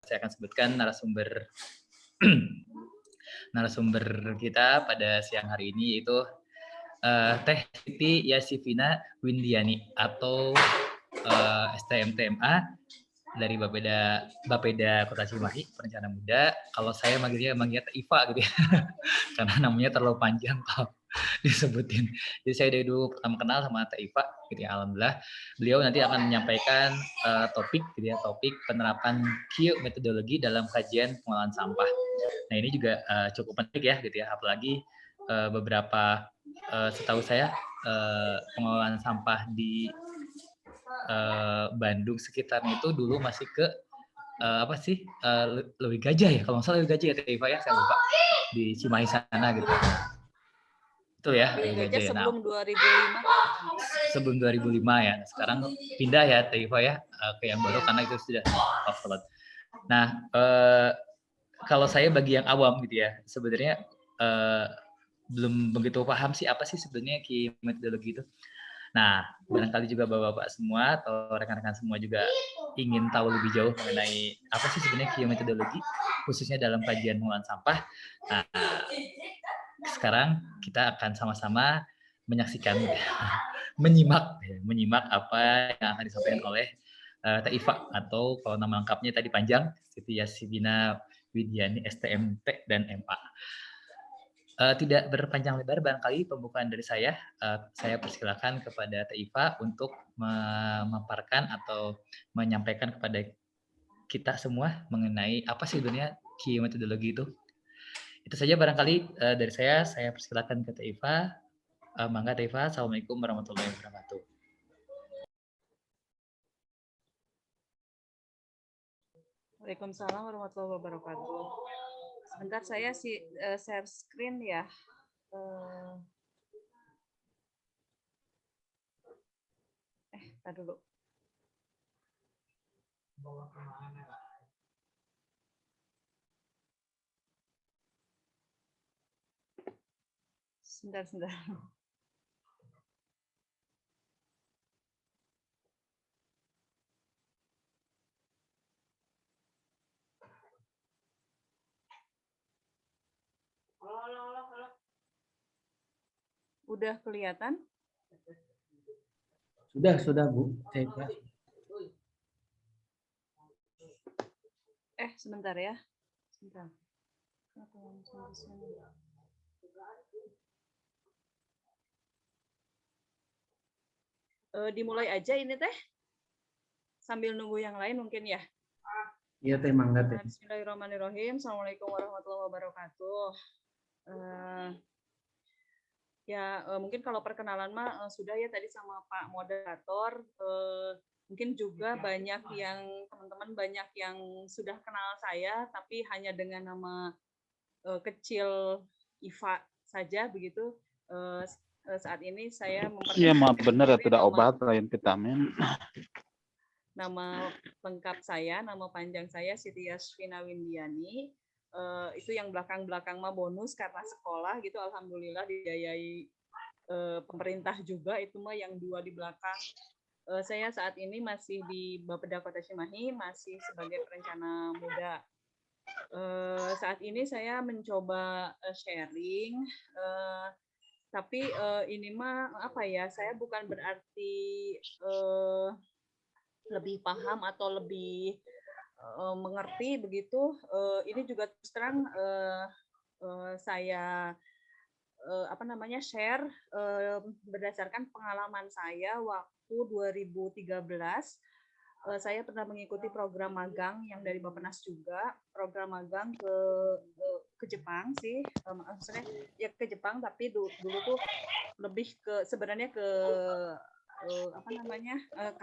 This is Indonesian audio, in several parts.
saya akan sebutkan narasumber kita pada siang hari ini, yaitu Teh Siti Yasifina Windiani atau STMTMA dari Bapeda Kota Cimahi, perencana muda. Kalau saya manggilnya Teh Iva gitu ya, karena namanya terlalu panjang kalau disebutin. Jadi saya dari dulu pertama kenal sama Teh Iva gitu ya. Alhamdulillah beliau nanti akan menyampaikan topik gitu ya, topik penerapan Q metodologi dalam kajian pengolahan sampah. Nah, ini juga cukup penting ya gitu ya, apalagi beberapa setahu saya pengolahan sampah di Bandung sekitarnya itu dulu masih ke Leuwi Gajah ya, kalau nggak salah Leuwi Gajah ya Teh Iva ya, saya lupa, di Cimahi sana gitu. Itu ya, Leuwi Gajah ya. Sebelum 2005. Sebelum 2005 ya. Sekarang pindah ya Teh Iva ya ke yang baru karena itu sudah obsolete. Nah, kalau saya bagi yang awam gitu ya, sebenarnya belum begitu paham sih apa sih sebenarnya Q metodologi itu. Nah, barangkali juga Bapak-bapak semua atau rekan-rekan semua juga ingin tahu lebih jauh mengenai apa sih sebenarnya Q metodologi, khususnya dalam kajian pengolahan sampah. Nah, sekarang kita akan sama-sama menyaksikan, menyimak apa yang akan disampaikan oleh Teh Iva, atau kalau nama lengkapnya tadi panjang, Siti Yasifina Windiani STMT dan MA. Tidak berpanjang lebar, barangkali pembukaan dari saya persilakan kepada Teh Iva untuk memaparkan atau menyampaikan kepada kita semua mengenai apa sih sebenarnya Q metodologi itu. Itu saja barangkali dari saya persilakan ke Teh Iva. Mangga Teh Iva. Assalamualaikum warahmatullahi wabarakatuh. Waalaikumsalam warahmatullahi wabarakatuh. Sebentar saya share screen ya. Tar dulu. Sebentar. Udah kelihatan? Sudah Bu. Sebentar ya. Sebentar. Dimulai aja ini Teh. Sambil nunggu yang lain mungkin ya. Iya Teh, mangga Teh. Bismillahirrahmanirrahim. Assalamualaikum warahmatullahi wabarakatuh. Mungkin kalau perkenalan mah sudah ya tadi sama Pak Moderator. Mungkin juga banyak yang teman-teman banyak yang sudah kenal saya, tapi hanya dengan nama kecil Iva saja begitu. Saat ini saya memperkenalkan. Iya, maaf benar ya, tidak obat lain vitamin. Nama lengkap saya, nama panjang saya Siti Yasifina Windiani. Itu yang belakang-belakang mah bonus karena sekolah gitu, alhamdulillah dibiayai pemerintah juga, itu mah yang dua di belakang. Saya saat ini masih di Bapeda Kota Cimahi, masih sebagai perencana muda. Saat ini saya mencoba sharing, tapi ini mah apa ya, saya bukan berarti lebih paham atau lebih mengerti begitu. Ini juga terus terang saya share berdasarkan pengalaman saya waktu 2013. Saya pernah mengikuti program magang yang dari Bappenas juga, program magang ke Jepang sih, maksudnya ya ke Jepang, tapi dulu tuh lebih ke sebenarnya ke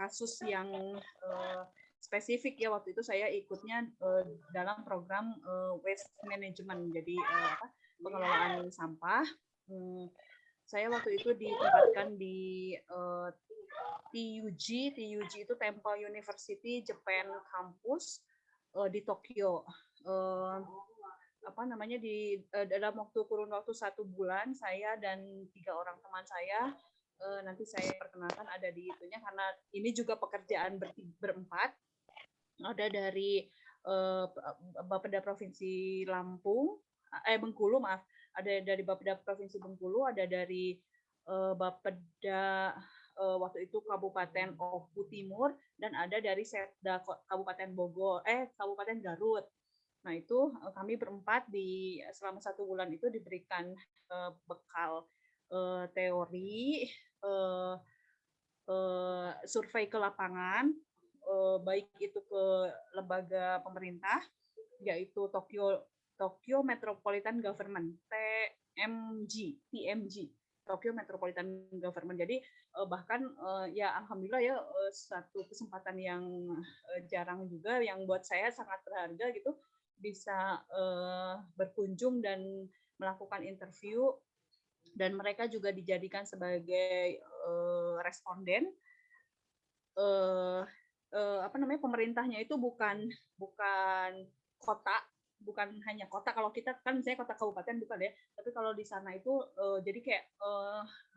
kasus yang spesifik ya. Waktu itu saya ikutnya dalam program waste management, jadi pengelolaan sampah. Saya waktu itu ditempatkan di TUG itu Temple University Japan Campus di Tokyo. Dalam kurun waktu 1 bulan, saya dan 3 orang teman saya, nanti saya perkenalkan, ada di itunya karena ini juga pekerjaan berempat. Ada dari Bapeda Provinsi Bengkulu, maaf, ada dari Bapeda Provinsi Bengkulu, ada dari Bapeda waktu itu Kabupaten Oku Timur, dan ada dari Setda Kabupaten Kabupaten Garut. Nah itu kami berempat selama 1 bulan itu diberikan bekal teori, survei ke lapangan, baik itu ke lembaga pemerintah, yaitu Tokyo Metropolitan Government TMG, Tokyo Metropolitan Government. Jadi bahkan ya alhamdulillah ya, satu kesempatan yang jarang juga, yang buat saya sangat berharga gitu, bisa berkunjung dan melakukan interview, dan mereka juga dijadikan sebagai responden. Pemerintahnya itu bukan kota, bukan hanya kota. Kalau kita kan misalnya kota kabupaten bukan ya, tapi kalau di sana itu jadi kayak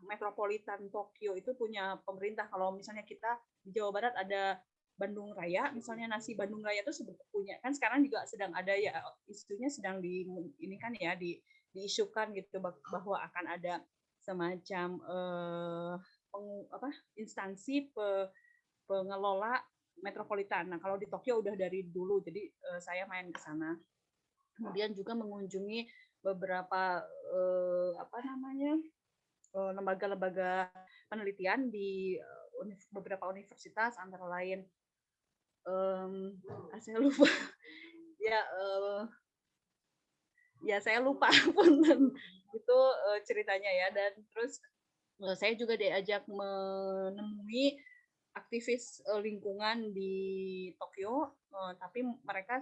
metropolitan Tokyo itu punya pemerintah. Kalau misalnya kita di Jawa Barat ada Bandung Raya, misalnya nasi Bandung Raya itu punya, kan sekarang juga sedang ada ya, isunya sedang ini kan ya, diisukan gitu bahwa akan ada semacam instansi pengelola metropolitan. Nah, kalau di Tokyo udah dari dulu, jadi saya main ke sana. Kemudian juga mengunjungi beberapa lembaga-lembaga penelitian di beberapa universitas, antara lain saya lupa saya lupa punten itu ceritanya ya. Dan terus saya juga diajak menemui aktivis lingkungan di Tokyo, tapi mereka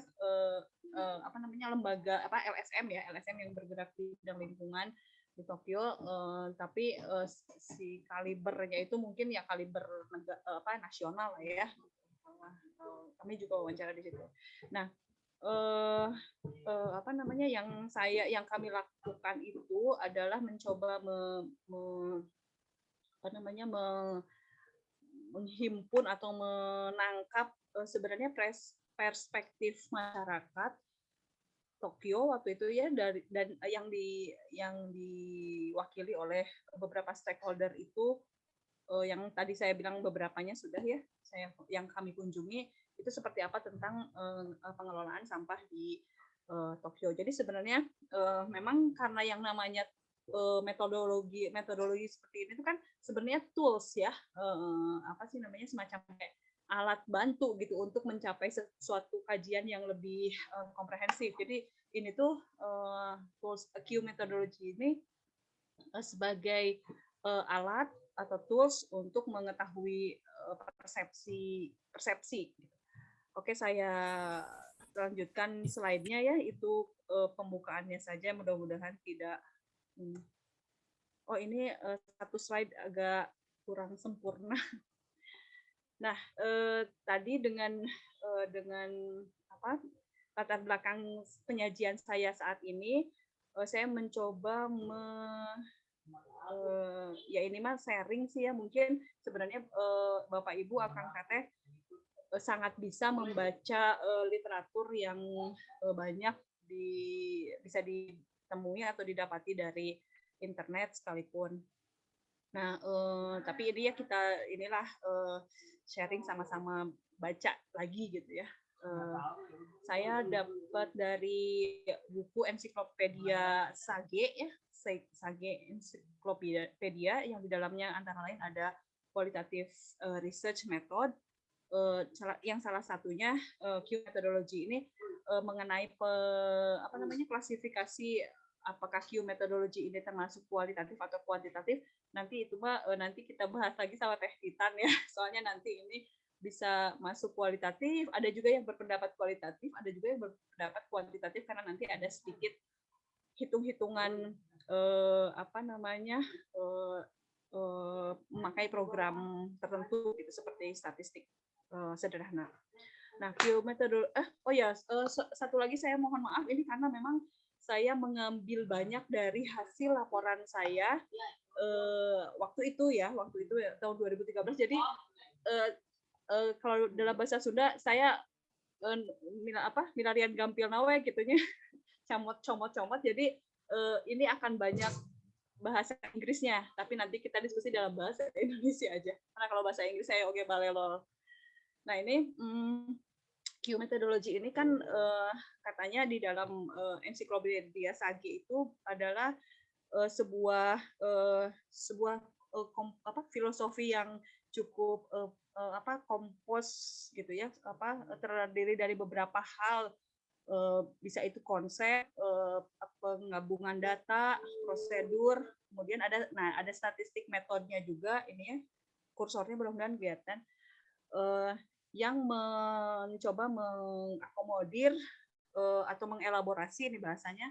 lembaga LSM ya, LSM yang bergerak di bidang lingkungan di Tokyo, tapi si kalibernya itu mungkin ya kaliber nasional lah ya. Kami juga wawancara di situ. Nah, yang kami lakukan itu adalah mencoba menghimpun atau menangkap sebenarnya perspektif masyarakat Tokyo waktu itu ya, dan yang diwakili oleh beberapa stakeholder itu, yang tadi saya bilang beberapanya sudah ya, yang kami kunjungi itu seperti apa tentang pengelolaan sampah di Tokyo. Jadi sebenarnya memang karena yang namanya metodologi seperti ini itu kan sebenarnya tools ya, semacam kayak alat bantu gitu untuk mencapai suatu kajian yang lebih komprehensif. Jadi ini tuh tools Q methodology ini sebagai alat atau tools untuk mengetahui persepsi. Oke, saya lanjutkan slide-nya ya, itu pembukaannya saja, mudah-mudahan tidak ini satu slide agak kurang sempurna. Nah, tadi dengan latar belakang penyajian saya saat ini, saya mencoba ini mah sharing sih ya, mungkin sebenarnya Bapak Ibu Akang Teteh sangat bisa membaca literatur yang banyak bisa ditemui atau didapati dari internet sekalipun. Nah, tapi ini ya inilah sharing sama-sama baca lagi gitu ya. Saya dapat dari buku ensiklopedia Sage ya, Sage ensiklopedia, yang di dalamnya antara lain ada qualitative research method, yang salah satunya Q methodology ini mengenai klasifikasi apakah Q methodology ini termasuk kualitatif atau kuantitatif. Nanti nanti kita bahas lagi sama Teh Titan ya, soalnya nanti ini bisa masuk kualitatif, ada juga yang berpendapat kualitatif, ada juga yang berpendapat kuantitatif, karena nanti ada sedikit hitung-hitungan memakai program tertentu gitu, seperti statistik sederhana. Nah, Q metodologi satu lagi saya mohon maaf ini karena memang saya mengambil banyak dari hasil laporan saya waktu itu ya tahun 2013. Jadi kalau dalam bahasa Sunda saya milarian gampil nawe gitunya, comot. Jadi ini akan banyak bahasa Inggrisnya, tapi nanti kita diskusi dalam bahasa Indonesia aja. Karena kalau bahasa Inggris saya oke balelol. Nah ini Q methodology ini kan katanya di dalam ensiklopedia Sagi itu adalah sebuah filosofi yang cukup kompos gitu ya, terdiri dari beberapa hal, bisa itu konsep, penggabungan data, prosedur, kemudian ada statistik metodenya juga, ini ya kursornya mudah-mudahan kelihatan, yang mencoba mengakomodir atau mengelaborasi ini bahasanya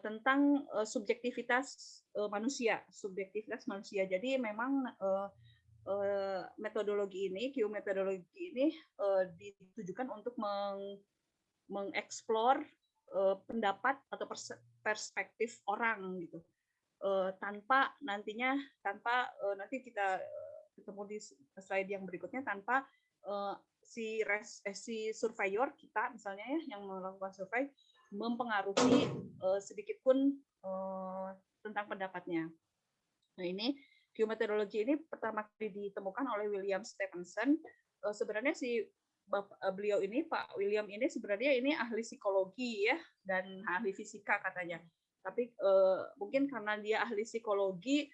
tentang subjektivitas manusia. Jadi memang metodologi ini, Q metodologi ini ditujukan untuk mengeksplor pendapat atau perspektif orang gitu, tanpa nanti kita ketemu di slide yang berikutnya, tanpa si surveyor kita misalnya ya yang melakukan survei mempengaruhi sedikit pun tentang pendapatnya. Nah ini Q methodology ini pertama kali ditemukan oleh William Stephenson. Sebenarnya beliau ini, Pak William ini sebenarnya ini ahli psikologi ya dan ahli fisika katanya. Tapi mungkin karena dia ahli psikologi,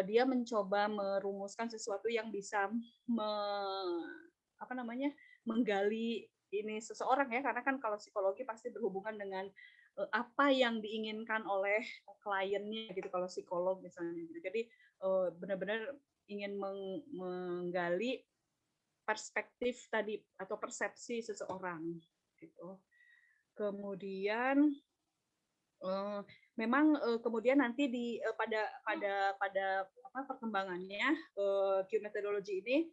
dia mencoba merumuskan sesuatu yang bisa menggali ini seseorang ya, karena kan kalau psikologi pasti berhubungan dengan apa yang diinginkan oleh kliennya gitu kalau psikolog misalnya gitu. Jadi benar-benar ingin menggali perspektif tadi atau persepsi seseorang gitu. Kemudian memang kemudian nanti pada perkembangannya Q methodology ini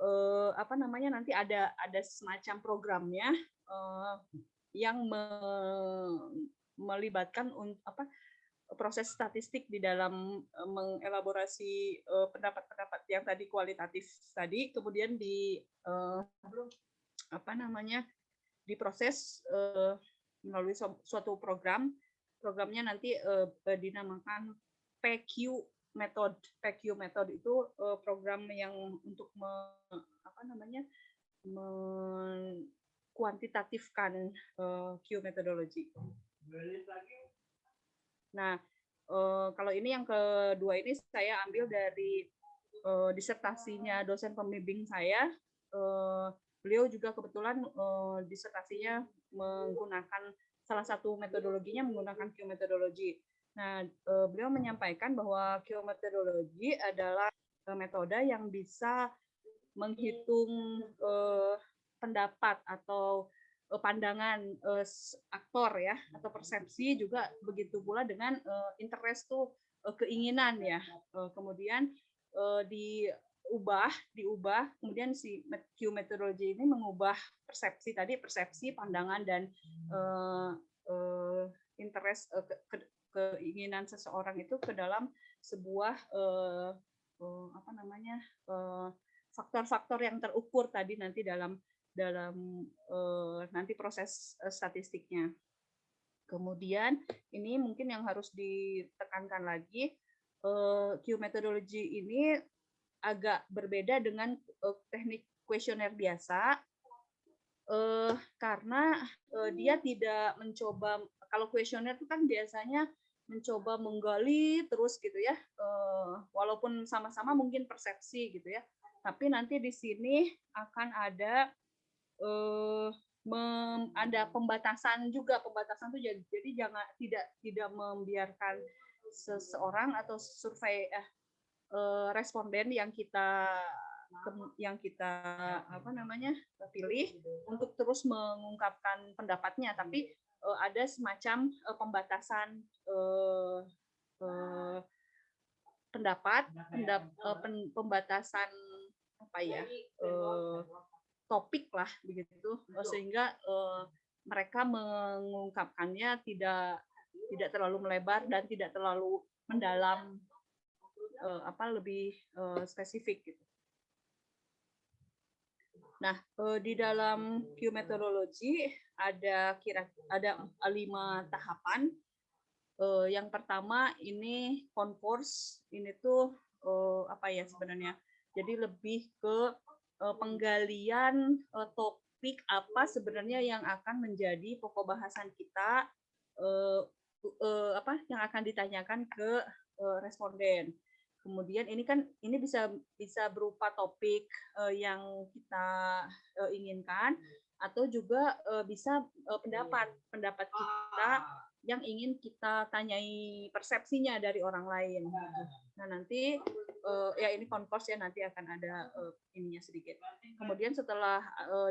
nanti ada semacam programnya yang melibatkan proses statistik di dalam mengelaborasi pendapat-pendapat yang tadi kualitatif tadi, kemudian diproses melalui suatu programnya nanti dinamakan PQ method. PQ method itu program yang untuk kuantitatifkan Q methodology. Nah, kalau ini yang kedua ini saya ambil dari disertasinya dosen pembimbing saya. Beliau juga kebetulan disertasinya menggunakan salah satu metodologinya menggunakan Q methodology. Nah, beliau menyampaikan bahwa Q methodology adalah metode yang bisa menghitung pendapat atau pandangan aktor ya atau persepsi, juga begitu pula dengan interest tuh keinginan ya, kemudian diubah kemudian si Q methodology ini mengubah persepsi pandangan dan interest keinginan seseorang itu ke dalam sebuah faktor-faktor yang terukur tadi nanti dalam nanti proses statistiknya. Kemudian ini mungkin yang harus ditekankan lagi, Q methodology ini agak berbeda dengan teknik kuesioner biasa, karena dia tidak mencoba, kalau kuesioner itu kan biasanya mencoba menggali terus gitu ya, walaupun sama-sama mungkin persepsi gitu ya, tapi nanti di sini akan ada pembatasan juga. Pembatasan itu jadi jangan tidak membiarkan seseorang atau survei responden yang kita pilih untuk terus mengungkapkan pendapatnya, tapi ada semacam pembatasan pembatasan topik lah begitu, sehingga mereka mengungkapkannya tidak terlalu melebar dan tidak terlalu mendalam, lebih spesifik gitu. Nah, di dalam Q methodology ada 5 tahapan. Yang pertama ini concourse, ini tuh apa ya sebenarnya? Jadi lebih ke penggalian topik apa sebenarnya yang akan menjadi pokok bahasan kita, apa yang akan ditanyakan ke responden. Kemudian ini bisa berupa topik yang kita inginkan, atau juga bisa pendapat kita yang ingin kita tanyai persepsinya dari orang lain. Nah nanti ya ini concourse ya, nanti akan ada ininya sedikit. Kemudian setelah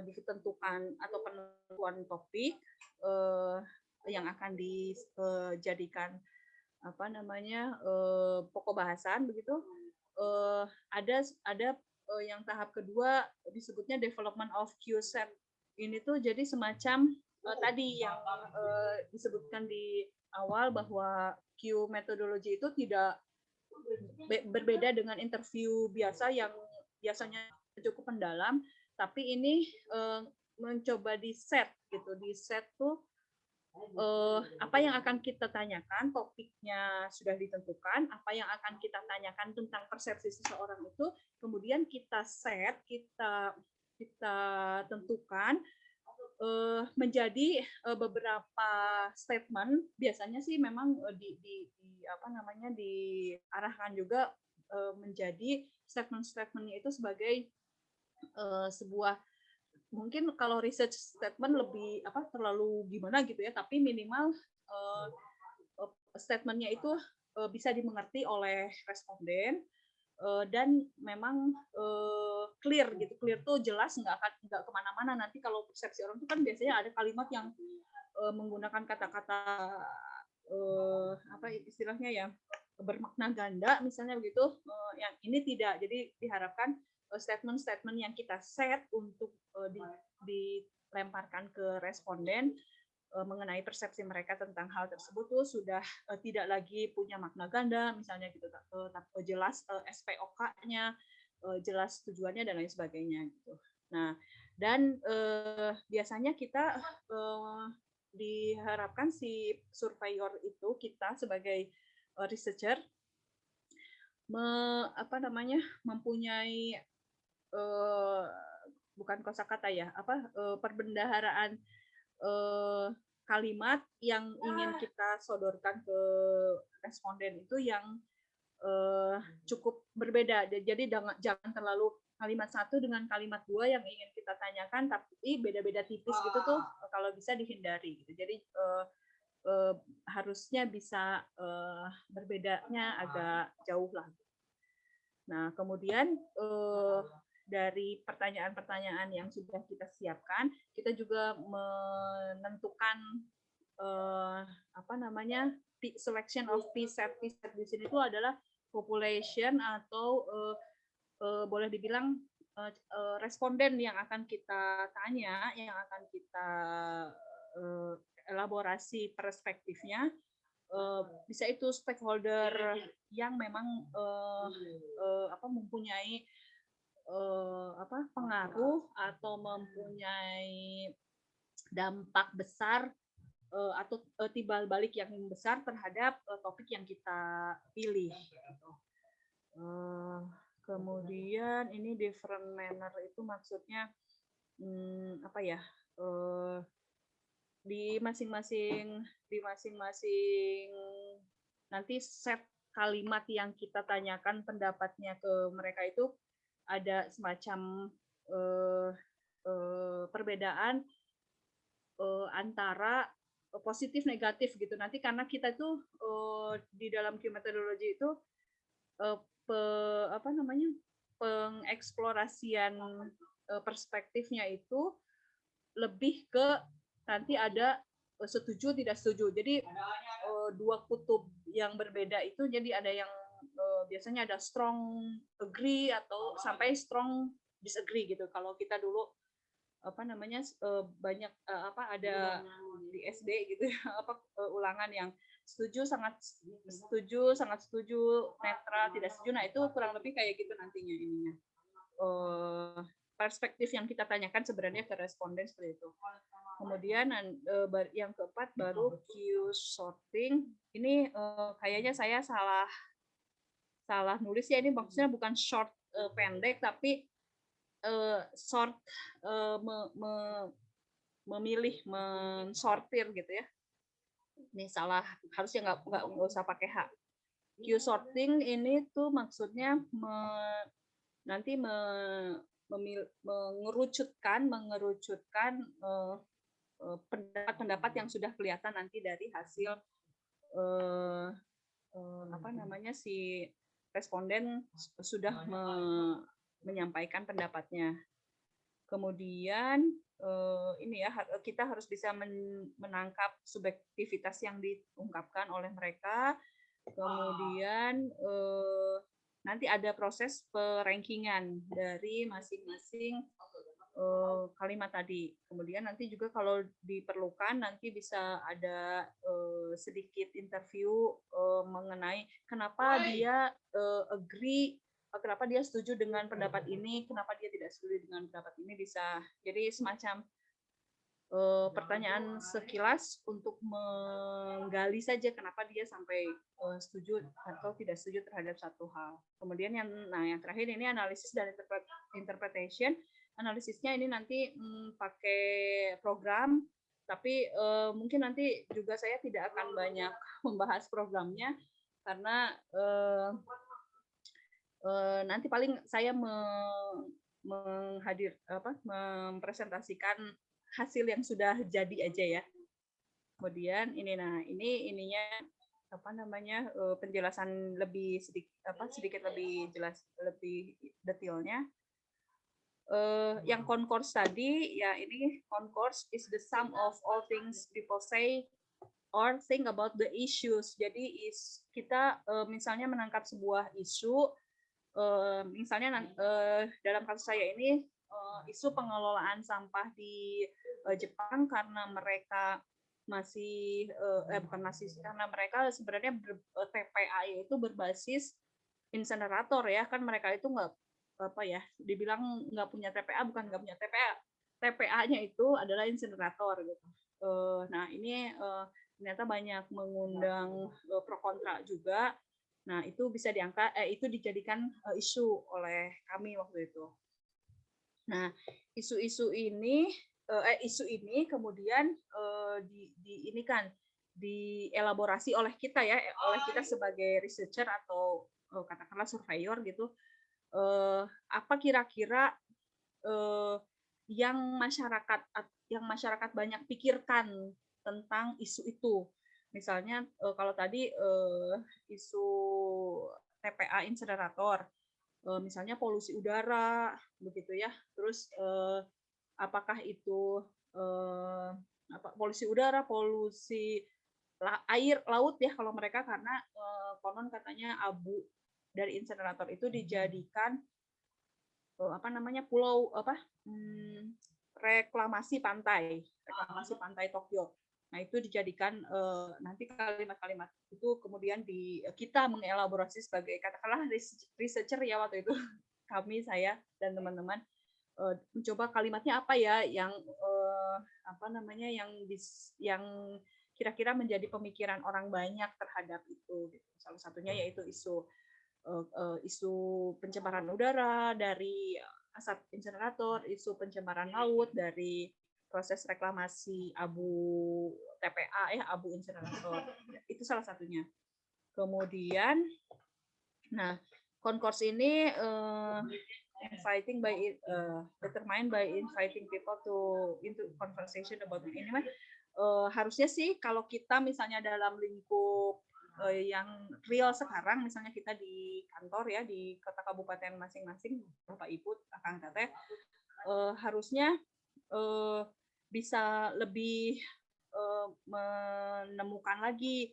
ditentukan atau penentuan topik yang akan dijadikan apa namanya pokok bahasan begitu, ada yang tahap kedua disebutnya development of Q-set. Ini tuh jadi semacam tadi yang disebutkan di awal bahwa Q methodology itu tidak berbeda dengan interview biasa yang biasanya cukup mendalam, tapi ini mencoba di set gitu, di set tuh apa yang akan kita tanyakan, topiknya sudah ditentukan, apa yang akan kita tanyakan tentang persepsi seseorang itu, kemudian kita set, kita tentukan menjadi beberapa statement. Biasanya sih memang apa namanya diarahkan juga menjadi statement-statementnya itu sebagai sebuah, mungkin kalau research statement lebih apa terlalu gimana gitu ya, tapi minimal statementnya itu bisa dimengerti oleh responden dan memang clear gitu. Clear tuh jelas, nggak kemana-mana. Nanti kalau persepsi orang itu kan biasanya ada kalimat yang menggunakan kata-kata apa istilahnya ya, bermakna ganda misalnya begitu. Yang ini tidak. Jadi diharapkan statement-statement yang kita set untuk dilemparkan ke responden mengenai persepsi mereka tentang hal tersebut tuh sudah tidak lagi punya makna ganda misalnya gitu, jelas SPOK-nya, jelas tujuannya dan lain sebagainya gitu. Nah, dan biasanya kita diharapkan si surveyor itu, kita sebagai researcher mempunyai bukan kosakata ya, perbendaharaan kalimat yang ingin kita sodorkan ke responden itu yang cukup berbeda. Jadi jangan terlalu kalimat satu dengan kalimat dua yang ingin kita tanyakan, tapi beda-beda tipis gitu tuh kalau bisa dihindari. Gitu. Jadi harusnya bisa berbedanya agak jauh lah. Nah, kemudian dari pertanyaan-pertanyaan yang sudah kita siapkan, kita juga menentukan selection of P-set. P-set di sini itu adalah population atau boleh dibilang responden yang akan kita tanya, yang akan kita elaborasi perspektifnya. Bisa itu stakeholder yang memang mempunyai pengaruh atau mempunyai dampak besar atau timbal balik yang besar terhadap topik yang kita pilih. Kemudian ini different manner itu maksudnya di masing-masing nanti set kalimat yang kita tanyakan pendapatnya ke mereka itu ada semacam perbedaan antara positif negatif gitu. Nanti karena kita itu di dalam Q methodology itu pengeksplorasian perspektifnya itu lebih ke nanti ada setuju tidak setuju. Jadi dua kutub yang berbeda itu, jadi ada yang biasanya ada strong agree atau sampai strong disagree gitu. Kalau kita dulu banyak ada di SD gitu ulangan yang setuju, sangat setuju, netral, tidak setuju. Nah, itu kurang lebih kayak gitu nantinya ininya. perspektif yang kita tanyakan sebenarnya ke responden seperti itu. Kemudian yang keempat baru queue sorting. Ini kayaknya saya salah nulis ya, ini maksudnya bukan short pendek tapi sort memilih mensortir gitu ya. Ini salah, harusnya nggak usah pakai H. Queue sorting ini tuh maksudnya nanti mengerucutkan pendapat-pendapat yang sudah kelihatan nanti dari hasil si responden sudah menyampaikan pendapatnya. Kemudian ini ya, kita harus bisa menangkap subjektivitas yang diungkapkan oleh mereka. Kemudian nanti ada proses perankingan dari masing-masing kalimat tadi. Kemudian nanti juga kalau diperlukan nanti bisa ada sedikit interview mengenai kenapa dia agree, kenapa dia setuju dengan pendapat ini, kenapa dia tidak setuju dengan pendapat ini, bisa. Jadi semacam pertanyaan sekilas untuk menggali saja kenapa dia sampai setuju atau tidak setuju terhadap satu hal. Kemudian yang terakhir ini analisis dan interpretation. Analisisnya ini nanti pakai program, tapi mungkin nanti juga saya tidak akan banyak membahas programnya karena nanti paling saya mempresentasikan hasil yang sudah jadi aja ya. Kemudian ininya penjelasan lebih sedikit lebih jelas, lebih detailnya. Yang concourse tadi ya, ini concourse is the sum of all things people say or think about the issues. Jadi kita misalnya menangkap sebuah isu, misalnya dalam kasus saya ini isu pengelolaan sampah di Jepang karena mereka karena mereka sebenarnya TPA itu berbasis insenerator ya, kan mereka itu dibilang nggak punya TPA, bukan nggak punya TPA, TPA-nya itu adalah insenerator gitu. Nah ini ternyata banyak mengundang pro kontra juga. Nah itu bisa diangkat, itu dijadikan isu oleh kami waktu itu. Nah isu ini kemudian dielaborasi oleh kita ya, oleh kita sebagai researcher atau katakanlah surveyor gitu. Apa kira-kira yang masyarakat banyak pikirkan tentang isu itu. Misalnya kalau tadi isu TPA insenerator, misalnya polusi udara begitu ya. Terus apakah itu polusi udara, polusi air laut ya kalau mereka, karena konon katanya abu dari insenerator itu dijadikan reklamasi pantai Tokyo. Nah itu dijadikan nanti kalimat-kalimat itu kemudian kita mengelaborasi sebagai katakanlah researcher ya waktu itu saya dan teman-teman mencoba kalimatnya apa ya yang yang kira-kira menjadi pemikiran orang banyak terhadap itu. Salah satunya yaitu isu pencemaran udara dari asap insenerator, isu pencemaran laut dari proses reklamasi abu TPA ya, abu insenerator. Itu salah satunya. Kemudian, concourse ini determined by inviting people into conversation about ini. Harusnya sih kalau kita misalnya dalam lingkup yang real sekarang, misalnya kita di kantor ya, di kota kabupaten masing-masing, Bapak Ibu, Kang Teteh, harusnya bisa lebih menemukan lagi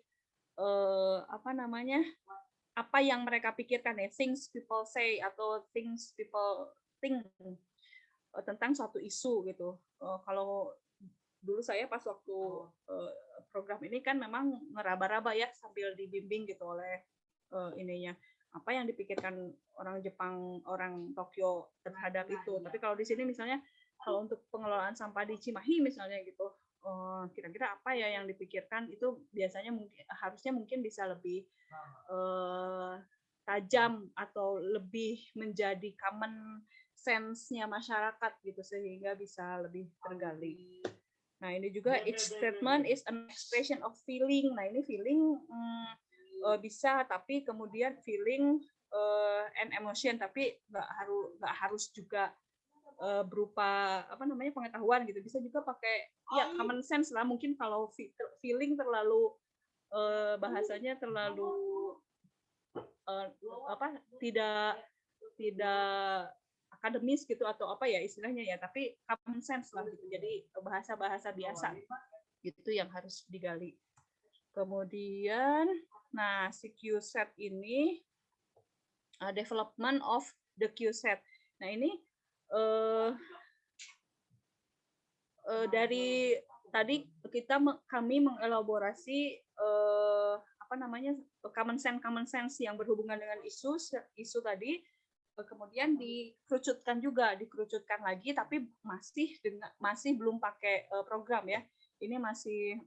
apa yang mereka pikirkan ya, things people say atau things people think tentang suatu isu gitu. Kalau dulu saya pas waktu program ini kan memang ngeraba-raba ya sambil dibimbing gitu oleh apa yang dipikirkan orang Jepang, orang Tokyo terhadap itu. Tapi kalau di sini misalnya kalau untuk pengelolaan sampah di Cimahi misalnya gitu, kira-kira apa ya yang dipikirkan itu biasanya harusnya mungkin bisa lebih tajam atau lebih menjadi common sense-nya masyarakat gitu sehingga bisa lebih tergali. Nah, ini juga each statement is an expression of feeling. Nah, ini feeling bisa, tapi kemudian feeling and emotion, tapi nggak harus juga berupa apa namanya pengetahuan gitu. Bisa juga pakai ya common sense lah. Mungkin kalau feeling terlalu bahasanya terlalu tidak akademis gitu atau apa ya istilahnya ya, tapi common sense lah gitu. Jadi bahasa-bahasa biasa itu yang harus digali. Kemudian, nah si Q set ini development of the Q set. Nah ini dari tadi kami mengelaborasi apa namanya common sense yang berhubungan dengan isu tadi, kemudian dikerucutkan lagi, tapi masih belum pakai program ya. Ini masih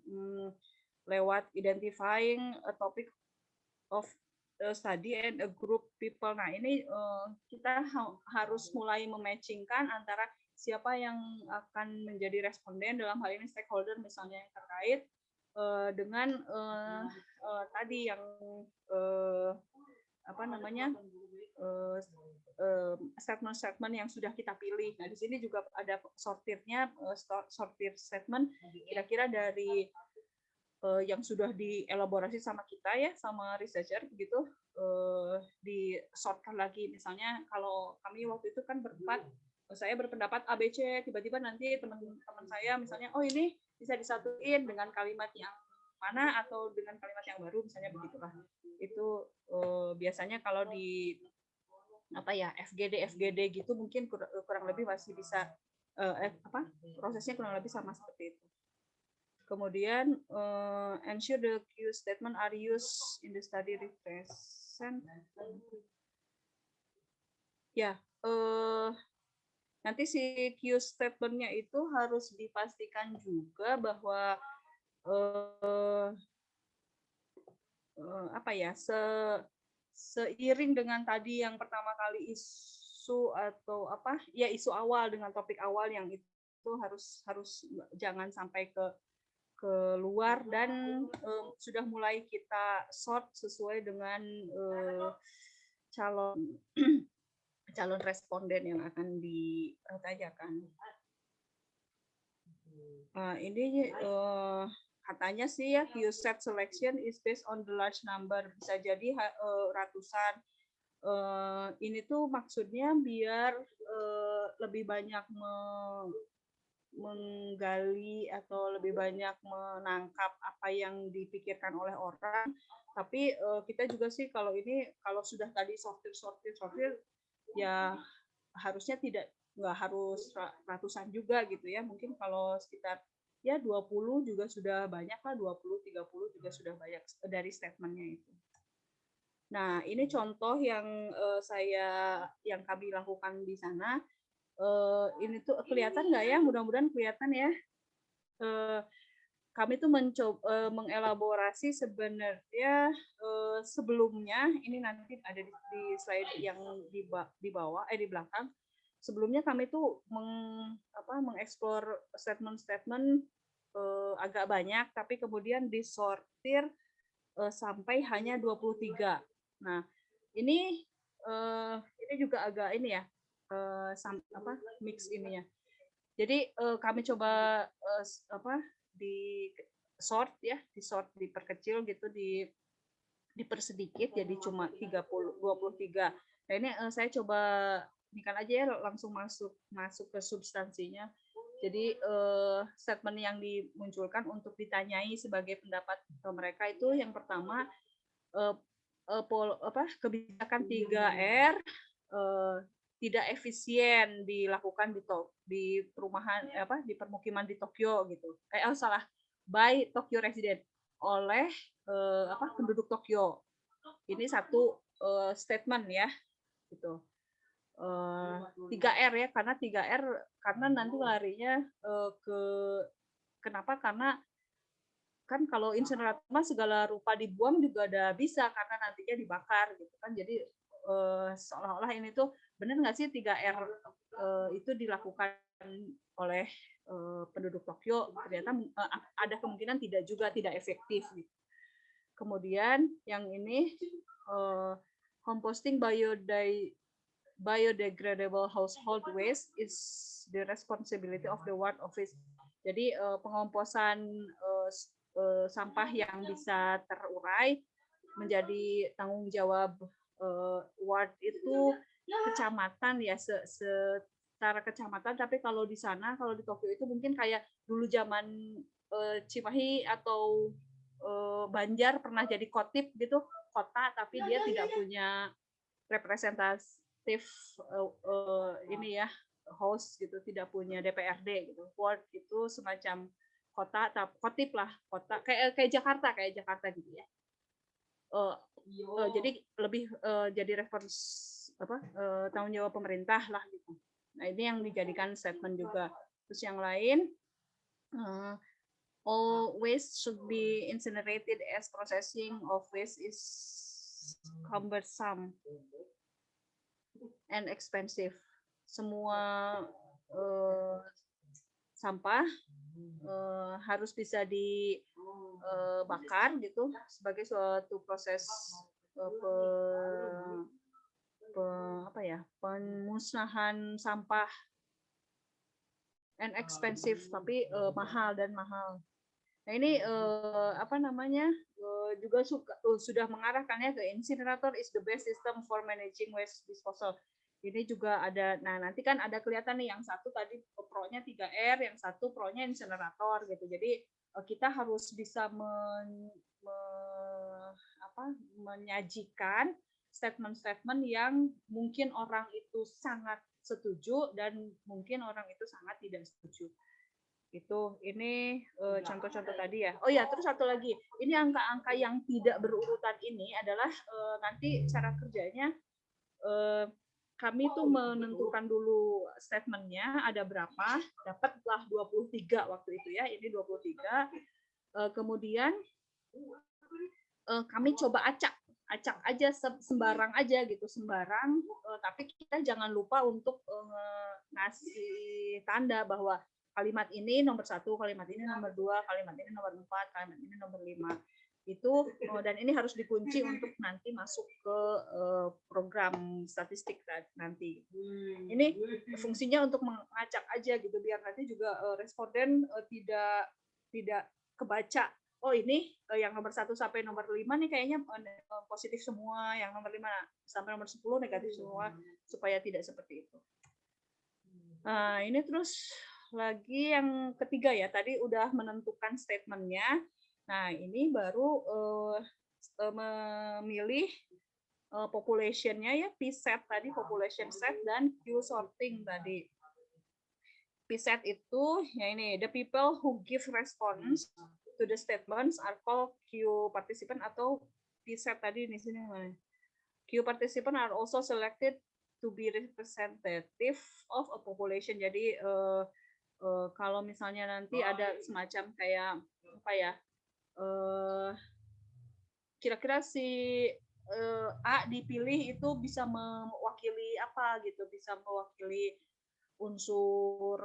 lewat identifying a topic of study and a group people. Nah ini kita harus mulai mematchingkan antara siapa yang akan menjadi responden, dalam hal ini stakeholder misalnya yang terkait dengan tadi yang apa namanya statement-statement yang sudah kita pilih. Nah di sini juga ada sortirnya, sortir statement kira-kira dari yang sudah dielaborasi sama kita ya, sama researcher begitu, disortkan lagi. Misalnya kalau kami waktu itu kan berempat, saya berpendapat ABC, tiba-tiba nanti teman-teman saya misalnya, oh ini bisa disatuin dengan kalimat yang mana atau dengan kalimat yang baru, misalnya begitulah. Itu biasanya kalau di apa ya FGD gitu mungkin kurang lebih masih bisa prosesnya kurang lebih sama seperti itu. Kemudian ensure the Q statement are used in the study represent. Ya, nanti si Q statement-nya itu harus dipastikan juga bahwa apa ya seiring dengan tadi yang pertama kali isu atau apa ya isu awal dengan topik awal yang itu harus jangan sampai keluar dan sudah mulai kita sort sesuai dengan calon responden yang akan ditanyakan. Ini katanya sih ya Q-set selection is based on the large number, bisa jadi ratusan. Ini tuh maksudnya biar lebih banyak menggali atau lebih banyak menangkap apa yang dipikirkan oleh orang. Tapi kita juga sih kalau sudah tadi sortir ya harusnya nggak harus ratusan juga gitu ya. Mungkin kalau sekitar ya 20 juga sudah banyak lah, 20-30 juga sudah banyak dari statementnya itu. Nah, ini contoh yang yang kami lakukan di sana. Ini tuh kelihatan nggak ya? Mudah-mudahan kelihatan ya. Kami tuh mencoba mengelaborasi sebenarnya sebelumnya, ini nanti ada di slide yang di bawah di belakang. Sebelumnya kami tuh mengeksplor statement-statement agak banyak, tapi kemudian disortir sampai hanya 23. Nah, ini juga agak ini ya, mix ininya. Jadi kami coba diperkecil gitu, dipersedikit jadi cuma 23. Nah, ini saya coba ini kan aja ya langsung masuk ke substansinya. Jadi statement yang dimunculkan untuk ditanyai sebagai pendapat mereka itu yang pertama kebijakan 3R tidak efisien dilakukan di perumahan di permukiman di Tokyo gitu. By Tokyo resident oleh penduduk Tokyo. Ini satu statement ya, gitu. 3R ya, karena 3R karena nanti larinya ke kenapa? Karena kan kalau insenerator mah segala rupa dibuang juga udah bisa karena nantinya dibakar gitu kan. Jadi seolah-olah ini tuh benar nggak sih 3R itu dilakukan oleh penduduk Tokyo, ternyata ada kemungkinan tidak juga, tidak efektif gitu. Kemudian yang ini composting biodegradable household waste is the responsibility of the ward office. Jadi pengomposan sampah yang bisa terurai menjadi tanggung jawab ward itu kecamatan ya, secara kecamatan. Tapi kalau di sana, kalau di Tokyo itu mungkin kayak dulu zaman Cimahi atau Banjar pernah jadi kotip gitu, kota, tapi dia tidak punya representatif ini ya, host gitu, tidak punya DPRD gitu. Ward itu semacam kota, kotip lah, kota kayak Jakarta gitu ya. Jadi lebih jadi respons tanggung jawab pemerintah lah gitu. Nah ini yang dijadikan statement juga. Terus yang lain, all waste should be incinerated as processing of waste is cumbersome and expensive. Semua sampah harus bisa dibakar gitu sebagai suatu proses pemusnahan sampah, and expensive, tapi mahal. Nah ini juga sudah mengarahkannya ke incinerator is the best system for managing waste disposal. Ini juga ada, nah nanti kan ada kelihatan nih yang satu tadi pro-nya 3R, yang satu pro-nya incinerator gitu. Jadi kita harus bisa menyajikan statement-statement yang mungkin orang itu sangat setuju dan mungkin orang itu sangat tidak setuju. Ini contoh-contoh tadi ya. Oh ya, terus satu lagi, ini angka-angka yang tidak berurutan ini adalah nanti cara kerjanya kami tuh menentukan dulu statementnya ada berapa, dapatlah 23 waktu itu ya, ini 23. Kemudian kami coba acak aja sembarang aja gitu, sembarang, tapi kita jangan lupa untuk ngasih tanda bahwa kalimat ini nomor 1, kalimat ini nomor 2, kalimat ini nomor 4, kalimat ini nomor 5. Itu dan ini harus dikunci untuk nanti masuk ke program statistik nanti. Ini fungsinya untuk mengacak aja gitu, biar nanti juga responden tidak kebaca. Oh ini yang nomor 1 sampai nomor 5 nih kayaknya positif semua, yang nomor 5 sampai nomor 10 negatif semua, supaya tidak seperti itu. Nah, ini terus lagi yang ketiga ya, tadi udah menentukan statementnya. Nah, ini baru memilih population-nya ya, P-set tadi, population set, dan Q-sorting tadi. P-set itu, ya ini, the people who give response to the statements are called Q participant, atau P-set tadi di sini. Q participant are also selected to be representative of a population. Jadi, kalau misalnya nanti ada semacam kayak, apa ya, kira-kira si A dipilih itu bisa mewakili apa gitu, bisa mewakili unsur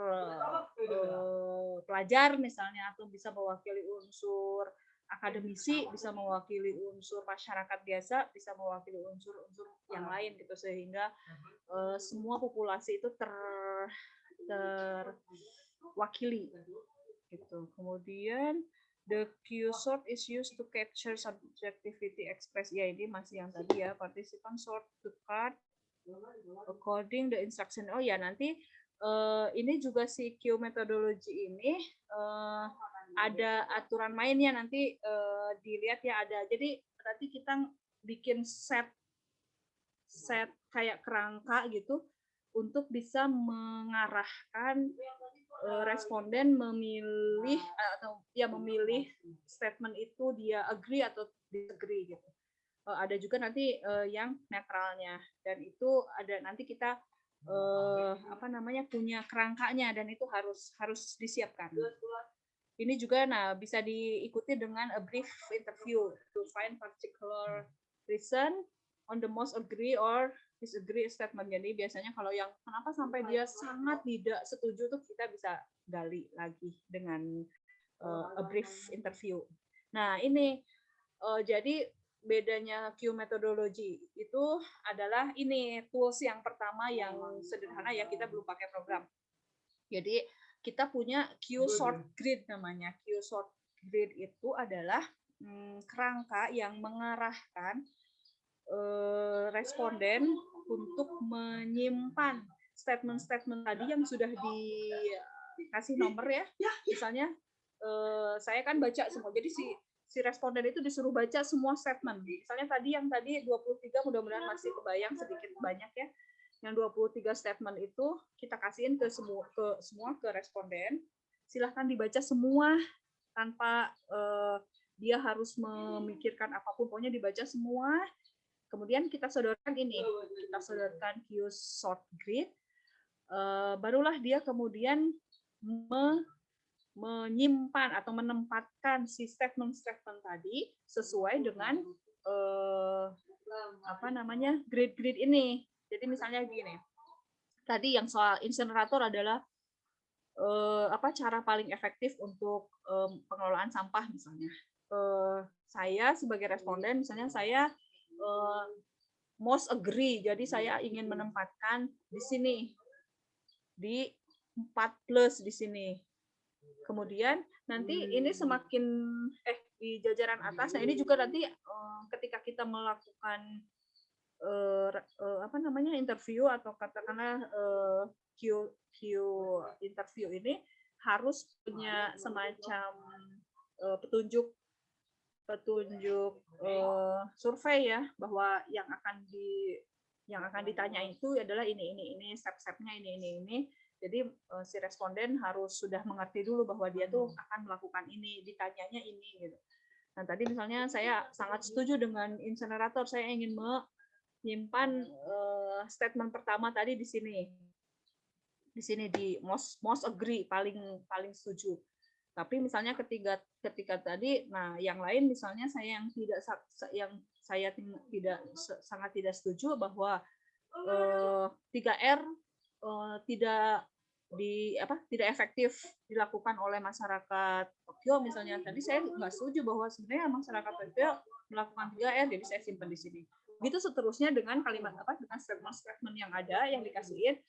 pelajar misalnya, atau bisa mewakili unsur akademisi, bisa mewakili unsur masyarakat biasa, bisa mewakili unsur-unsur yang lain gitu, sehingga semua populasi itu terwakili gitu. Kemudian the Q-sort is used to capture subjectivity express. Ya, ini masih yang tadi ya, participant sort to card according the instruction. Oh ya, nanti ini juga si Q methodology ini ada aturan mainnya, nanti dilihat ya ada. Jadi nanti kita bikin set kayak kerangka gitu untuk bisa mengarahkan responden memilih atau ya memilih statement itu dia agree atau disagree gitu. ada juga nanti yang netralnya, dan itu ada nanti kita punya kerangkanya, dan itu harus disiapkan. Ini juga bisa diikuti dengan a brief interview to find particular reason on the most agree or disagree statement. Jadi biasanya kalau yang kenapa sampai dia sangat tidak setuju tuh kita bisa gali lagi dengan a brief interview. Nah, ini jadi bedanya Q methodology itu adalah ini tools yang pertama yang sederhana ya, kita belum pakai program. Jadi kita punya Q short grid namanya. Q short grid itu adalah kerangka yang mengarahkan responden untuk menyimpan statement-statement tadi yang sudah dikasih nomor ya. Misalnya saya kan baca semua. Jadi si responden itu disuruh baca semua statement. Misalnya yang tadi 23, mudah-mudahan masih kebayang sedikit banyak ya. Yang 23 statement itu kita kasihin ke responden. Silahkan dibaca semua tanpa dia harus memikirkan apapun, pokoknya dibaca semua. Kemudian kita sodorkan Q short grid. Barulah dia kemudian menyimpan atau menempatkan si statement-statement tadi sesuai dengan grid-grid ini. Jadi misalnya begini, tadi yang soal insenerator adalah cara paling efektif untuk pengelolaan sampah misalnya. Saya sebagai responden misalnya saya most agree, jadi saya ingin menempatkan di sini di 4+ di sini. Kemudian nanti ini semakin di jajaran atas. Nah ini juga nanti ketika kita melakukan interview atau katakanlah Q interview ini harus punya semacam petunjuk survei ya, bahwa yang akan ditanya itu adalah ini step-stepnya ini. Jadi si responden harus sudah mengerti dulu bahwa dia tuh akan melakukan ini, ditanyanya ini gitu. Nah, tadi misalnya saya sangat setuju dengan insenerator, saya ingin menyimpan statement pertama tadi di sini. Di sini di most agree, paling setuju. Tapi misalnya ketika tadi, nah yang lain misalnya saya sangat tidak setuju bahwa 3R tidak efektif dilakukan oleh masyarakat Tokyo misalnya. Tadi saya nggak setuju bahwa sebenarnya masyarakat Tokyo melakukan 3R, jadi saya simpan di sini. Begitu seterusnya dengan dengan statement yang ada yang dikasihin,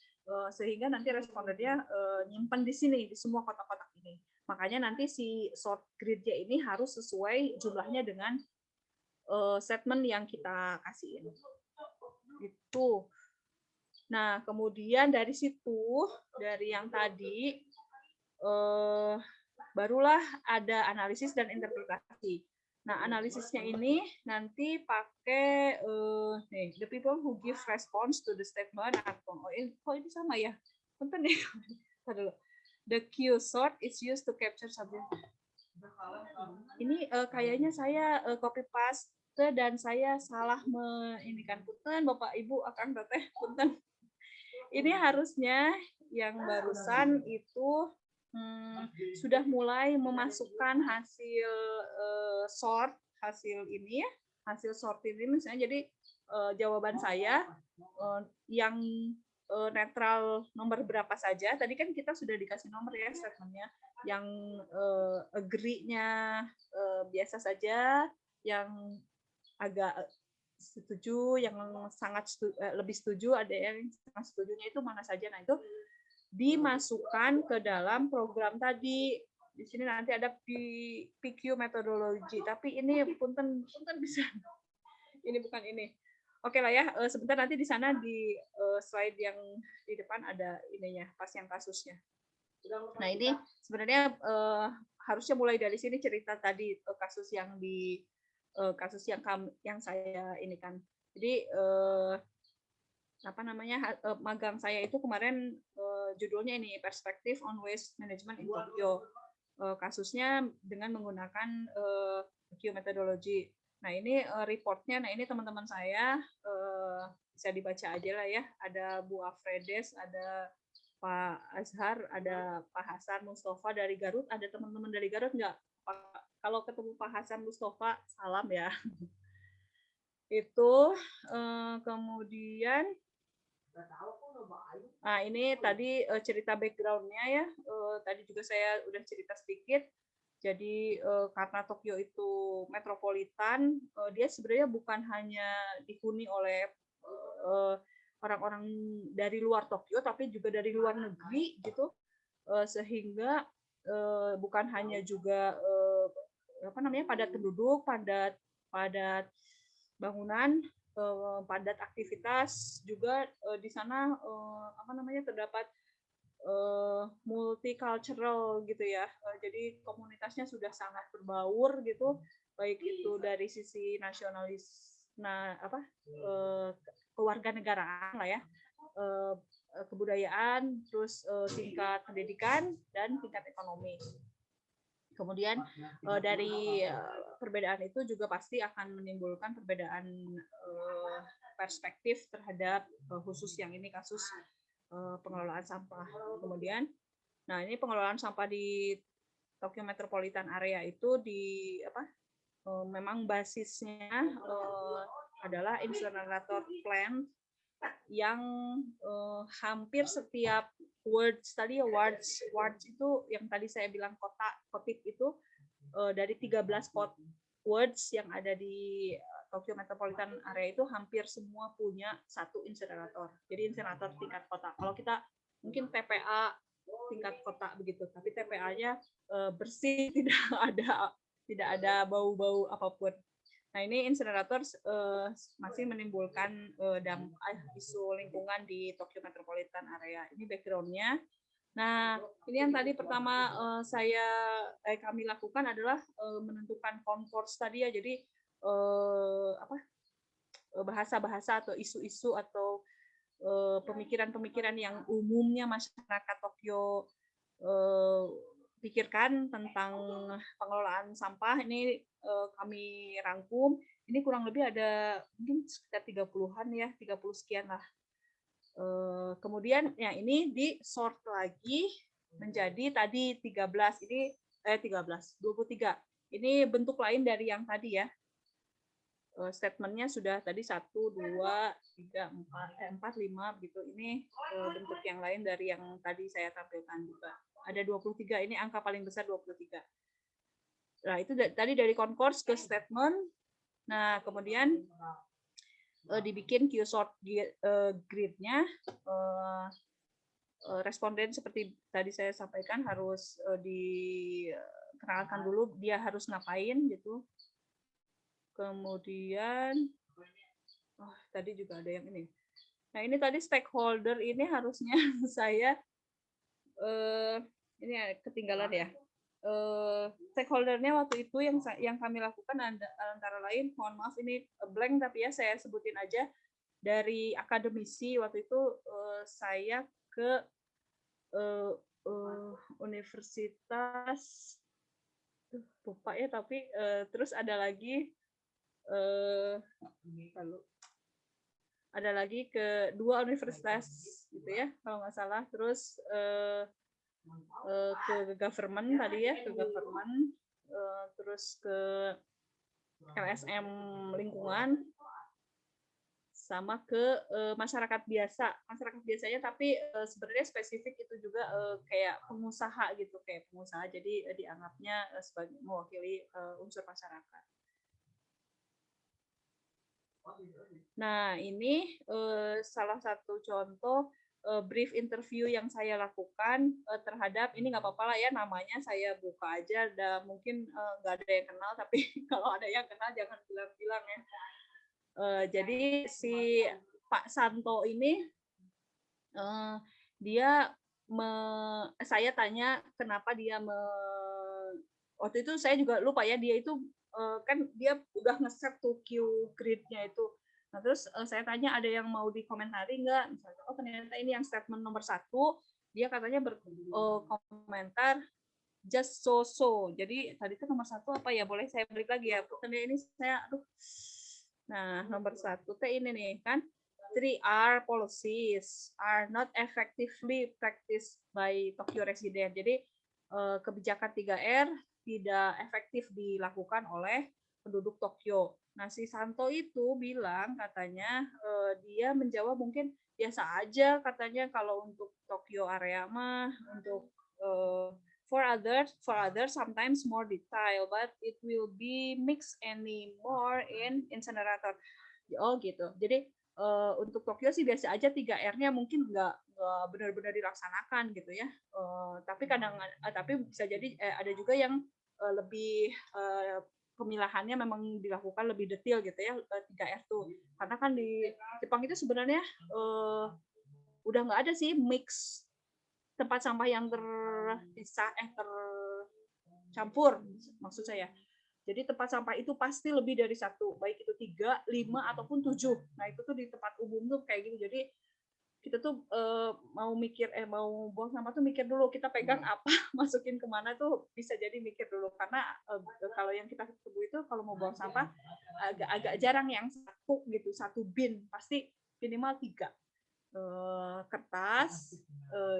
sehingga nanti respondennya nyimpan di sini di semua kotak-kotak ini. Makanya nanti si short grid-nya ini harus sesuai jumlahnya dengan statement yang kita kasihin. Itu. Nah, kemudian dari situ, dari yang tadi, barulah ada analisis dan interpretasi. Nah, analisisnya ini nanti pakai the people who give response to the statement. Ini sama ya? Bentar nih. The Q sort is used to capture subject. Ini kayaknya saya copy paste dan saya salah mengindikan. Punten, Bapak Ibu, Akang Teteh, punten. Ini harusnya yang barusan itu sudah mulai memasukkan hasil hasil sort ini misalnya. Jadi jawaban saya yang netral nomor berapa saja. Tadi kan kita sudah dikasih nomor ya statementnya. Yang agree-nya biasa saja, yang agak setuju, yang sangat lebih setuju, ada yang sangat setujunya itu mana saja. Nah, itu dimasukkan ke dalam program tadi. Di sini nanti ada PQ metodologi, tapi ini punten bisa. Ini bukan ini. Oke lah ya, sebentar nanti di sana di slide yang di depan ada ininya, pas yang kasusnya. Nah, ini sebenarnya harusnya mulai dari sini cerita tadi kasus yang saya ini kan. Jadi magang saya itu kemarin judulnya ini Perspective on Waste Management in Tokyo. Kasusnya dengan menggunakan Q methodology. Nah ini reportnya, nah ini teman-teman saya bisa dibaca aja lah ya. Ada Bu Afredes, ada Pak Azhar, ada Pak Hasan Mustafa dari Garut. Ada teman-teman dari Garut nggak? Kalau ketemu Pak Hasan Mustafa, salam ya. Itu kemudian, nah ini tadi cerita background-nya ya. Tadi juga saya udah cerita sedikit. Jadi karena Tokyo itu metropolitan, dia sebenarnya bukan hanya dihuni oleh orang-orang dari luar Tokyo, tapi juga dari luar negeri gitu, sehingga bukan hanya juga apa namanya padat penduduk, padat padat bangunan, padat aktivitas juga di sana apa namanya terdapat multicultural gitu ya. Jadi komunitasnya sudah sangat berbaur gitu, baik itu dari sisi nasionalis, nah apa kewarganegaraan lah ya, kebudayaan, terus tingkat pendidikan dan tingkat ekonomi. Kemudian dari perbedaan itu juga pasti akan menimbulkan perbedaan perspektif terhadap khusus yang ini kasus pengelolaan sampah. Kemudian, nah ini pengelolaan sampah di Tokyo Metropolitan Area itu di apa? Memang basisnya adalah incinerator plant yang hampir setiap words tadi ya, words itu yang tadi saya bilang kotik itu dari 13 words yang ada di Tokyo Metropolitan Area itu hampir semua punya satu insinerator. Jadi insinerator tingkat kota. Kalau kita mungkin TPA tingkat kota begitu, tapi TPA-nya bersih, tidak ada bau-bau apapun. Nah ini insinerator masih menimbulkan isu lingkungan di Tokyo Metropolitan Area. Ini background-nya. Nah, ini yang tadi pertama kami lakukan adalah menentukan concourse tadi ya. Jadi apa bahasa-bahasa atau isu-isu atau pemikiran-pemikiran yang umumnya masyarakat Tokyo pikirkan tentang pengelolaan sampah ini kami rangkum. Ini kurang lebih ada mungkin sekitar 30-an ya, 30 sekian lah. Kemudian ya ini di sort lagi menjadi tadi 13 ini 23. Ini bentuk lain dari yang tadi ya. Statementnya sudah tadi 1, 2, 3, 4, 5 gitu. Ini bentuk yang lain dari yang tadi saya tampilkan juga. Ada 23, ini angka paling besar 23. Nah, itu tadi dari concourse ke statement. Nah, kemudian dibikin Q-sort grid-nya. Responden seperti tadi saya sampaikan harus dikenalkan dulu dia harus ngapain gitu. Kemudian tadi juga ada yang ini. Nah, ini tadi stakeholder ini harusnya saya ini ketinggalan ya. Stakeholdernya waktu itu yang kami lakukan antara lain, mohon maaf ini blank tapi ya saya sebutin aja, dari akademisi waktu itu saya ke universitas lupa ya, tapi terus ada lagi ke 2 universitas gitu ya kalau nggak salah, terus ke government tadi ya, ke government, terus ke LSM lingkungan, sama ke masyarakat biasa. Masyarakat biasanya tapi sebenarnya spesifik itu juga kayak pengusaha gitu, kayak pengusaha, jadi dianggapnya sebagai mewakili unsur masyarakat. Nah, ini salah satu contoh brief interview yang saya lakukan terhadap, ini nggak apa-apa lah ya namanya saya buka aja, mungkin nggak ada yang kenal, tapi kalau ada yang kenal jangan bilang-bilang ya. Jadi si Pak Santo ini dia saya tanya kenapa dia waktu itu saya juga lupa ya, dia itu kan dia udah nge-set tuh Q grid-nya itu. Nah, terus saya tanya ada yang mau dikomentari nggak? Misalnya, ternyata ini yang statement nomor 1, dia katanya berkomentar just so. Jadi tadi itu nomor 1 apa ya? Boleh saya balik lagi ya? Tadi ini saya, aduh. Nah, nomor 1 teh ini nih kan. 3R policies are not effectively practiced by Tokyo resident. Jadi kebijakan 3R tidak efektif dilakukan oleh penduduk Tokyo. Nah, si Santo itu bilang katanya dia menjawab mungkin biasa aja katanya kalau untuk Tokyo area mah untuk for others sometimes more detail but it will be mixed anymore in incinerator. Oh gitu. Jadi untuk Tokyo sih biasa aja 3R-nya mungkin nggak benar-benar dilaksanakan gitu ya. Tapi tapi bisa jadi ada juga yang lebih pemilahannya memang dilakukan lebih detail gitu ya 3R tuh. Karena kan di Jepang itu sebenarnya udah nggak ada sih mix tempat sampah yang terpisah tercampur maksud saya. Jadi tempat sampah itu pasti lebih dari 1, baik itu 3, 5 ataupun 7. Nah, itu tuh di tempat umum tuh kayak gitu. Jadi kita tuh mau buang sampah tuh mikir dulu kita pegang apa, masukin kemana tuh bisa jadi mikir dulu karena kalau yang kita ketemu itu kalau mau buang sampah agak jarang yang 1 gitu, 1 bin, pasti minimal 3 kertas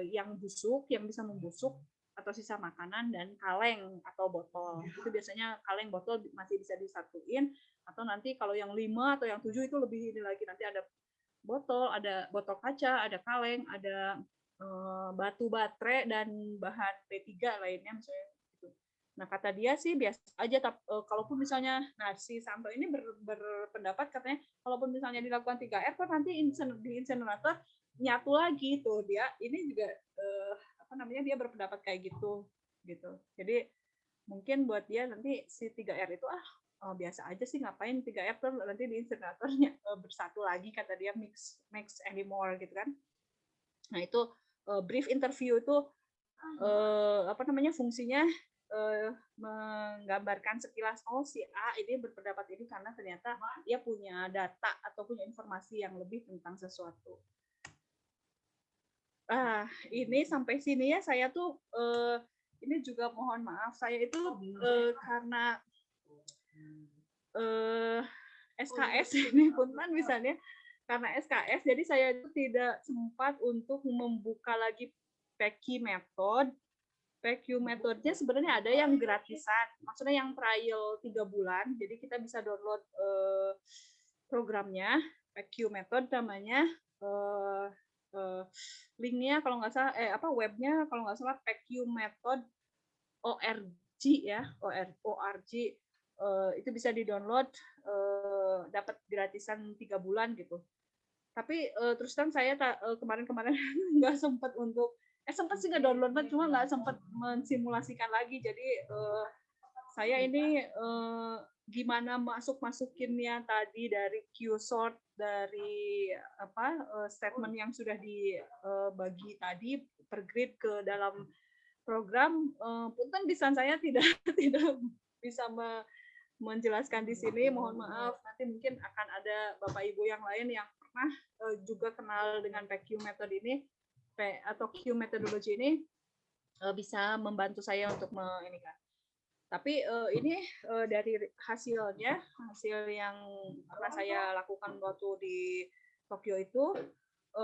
yang busuk, yang bisa membusuk atau sisa makanan dan kaleng atau botol. Itu biasanya kaleng botol masih bisa disatuin atau nanti kalau yang 5 atau yang 7 itu lebih ini lagi nanti ada botol kaca, ada kaleng, ada batu baterai dan bahan P3 lainnya misalnya gitu. Nah, kata dia sih biasa aja kalaupun misalnya si Santo ini berpendapat katanya kalaupun misalnya dilakukan 3R kan nanti di insinerator nyatu lagi tuh dia. Ini juga dia berpendapat kayak gitu. Jadi mungkin buat dia nanti si 3R itu biasa aja sih ngapain 3R tuh nanti di insineratornya bersatu lagi kata dia mix anymore gitu kan. Nah, itu brief interview itu fungsinya menggambarkan sekilas si A ini berpendapat ini karena ternyata dia punya data atau punya informasi yang lebih tentang sesuatu. Ini sampai sini ya saya tuh ini juga mohon maaf saya itu karena SKS ini punten misalnya karena SKS jadi saya itu tidak sempat untuk membuka lagi PQ method. PQ methodenya sebenarnya ada yang gratisan, maksudnya yang trial 3 bulan. Jadi kita bisa download programnya PQ method namanya. Linknya kalau nggak salah webnya kalau nggak salah pqmethod.org ya, org itu bisa di-download dapat gratisan 3 bulan gitu. Tapi terus terang saya kemarin-kemarin nggak sempat untuk sempat sih nge-download cuma nggak sempat mensimulasikan lagi. Jadi saya ini gimana masukinnya tadi dari Q-sort dari statement yang sudah dibagi tadi per grid ke dalam program. Punten lisan saya tidak bisa menjelaskan di sini, mohon maaf. Nanti mungkin akan ada Bapak Ibu yang lain yang pernah juga kenal dengan PQ method ini atau Q methodology ini bisa membantu saya untuk ini kan. Tapi ini dari hasil yang pernah saya lakukan waktu di Tokyo itu,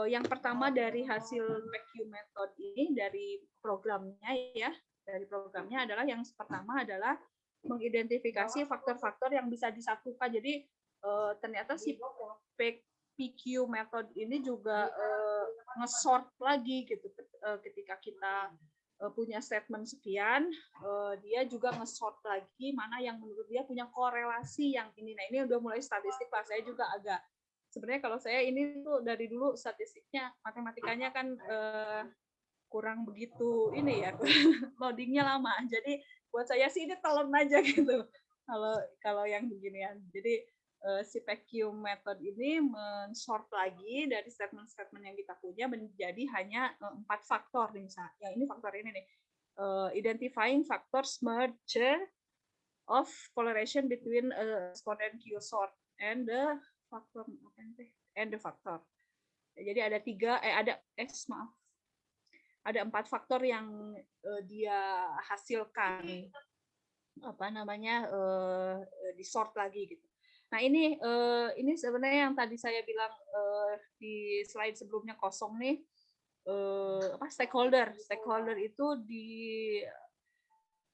yang pertama dari hasil PQ method ini dari programnya adalah yang pertama adalah mengidentifikasi faktor-faktor yang bisa disatukan. Jadi ternyata si PQ method ini juga nge-sort lagi gitu ketika kita punya statement sekian, dia juga nge-sort lagi mana yang menurut dia punya korelasi yang ini. Nah, ini udah mulai statistik lah. Saya juga agak sebenarnya kalau saya ini tuh dari dulu statistiknya matematikanya kan kurang begitu ini ya, loadingnya lama. Jadi buat saya sih ini telan aja gitu. Kalau yang beginian. Jadi si PQ method ini men-sort lagi dari statement-statement yang kita punya menjadi hanya 4 faktor nih misalnya. Yang ini faktor ini nih. Identifying factors merger of correlation between respondent Q-sort and the factor. Jadi ada 3 maaf. ada 4 faktor yang dia hasilkan apa namanya di sort lagi gitu. Nah ini sebenarnya yang tadi saya bilang di slide sebelumnya kosong nih apa stakeholder itu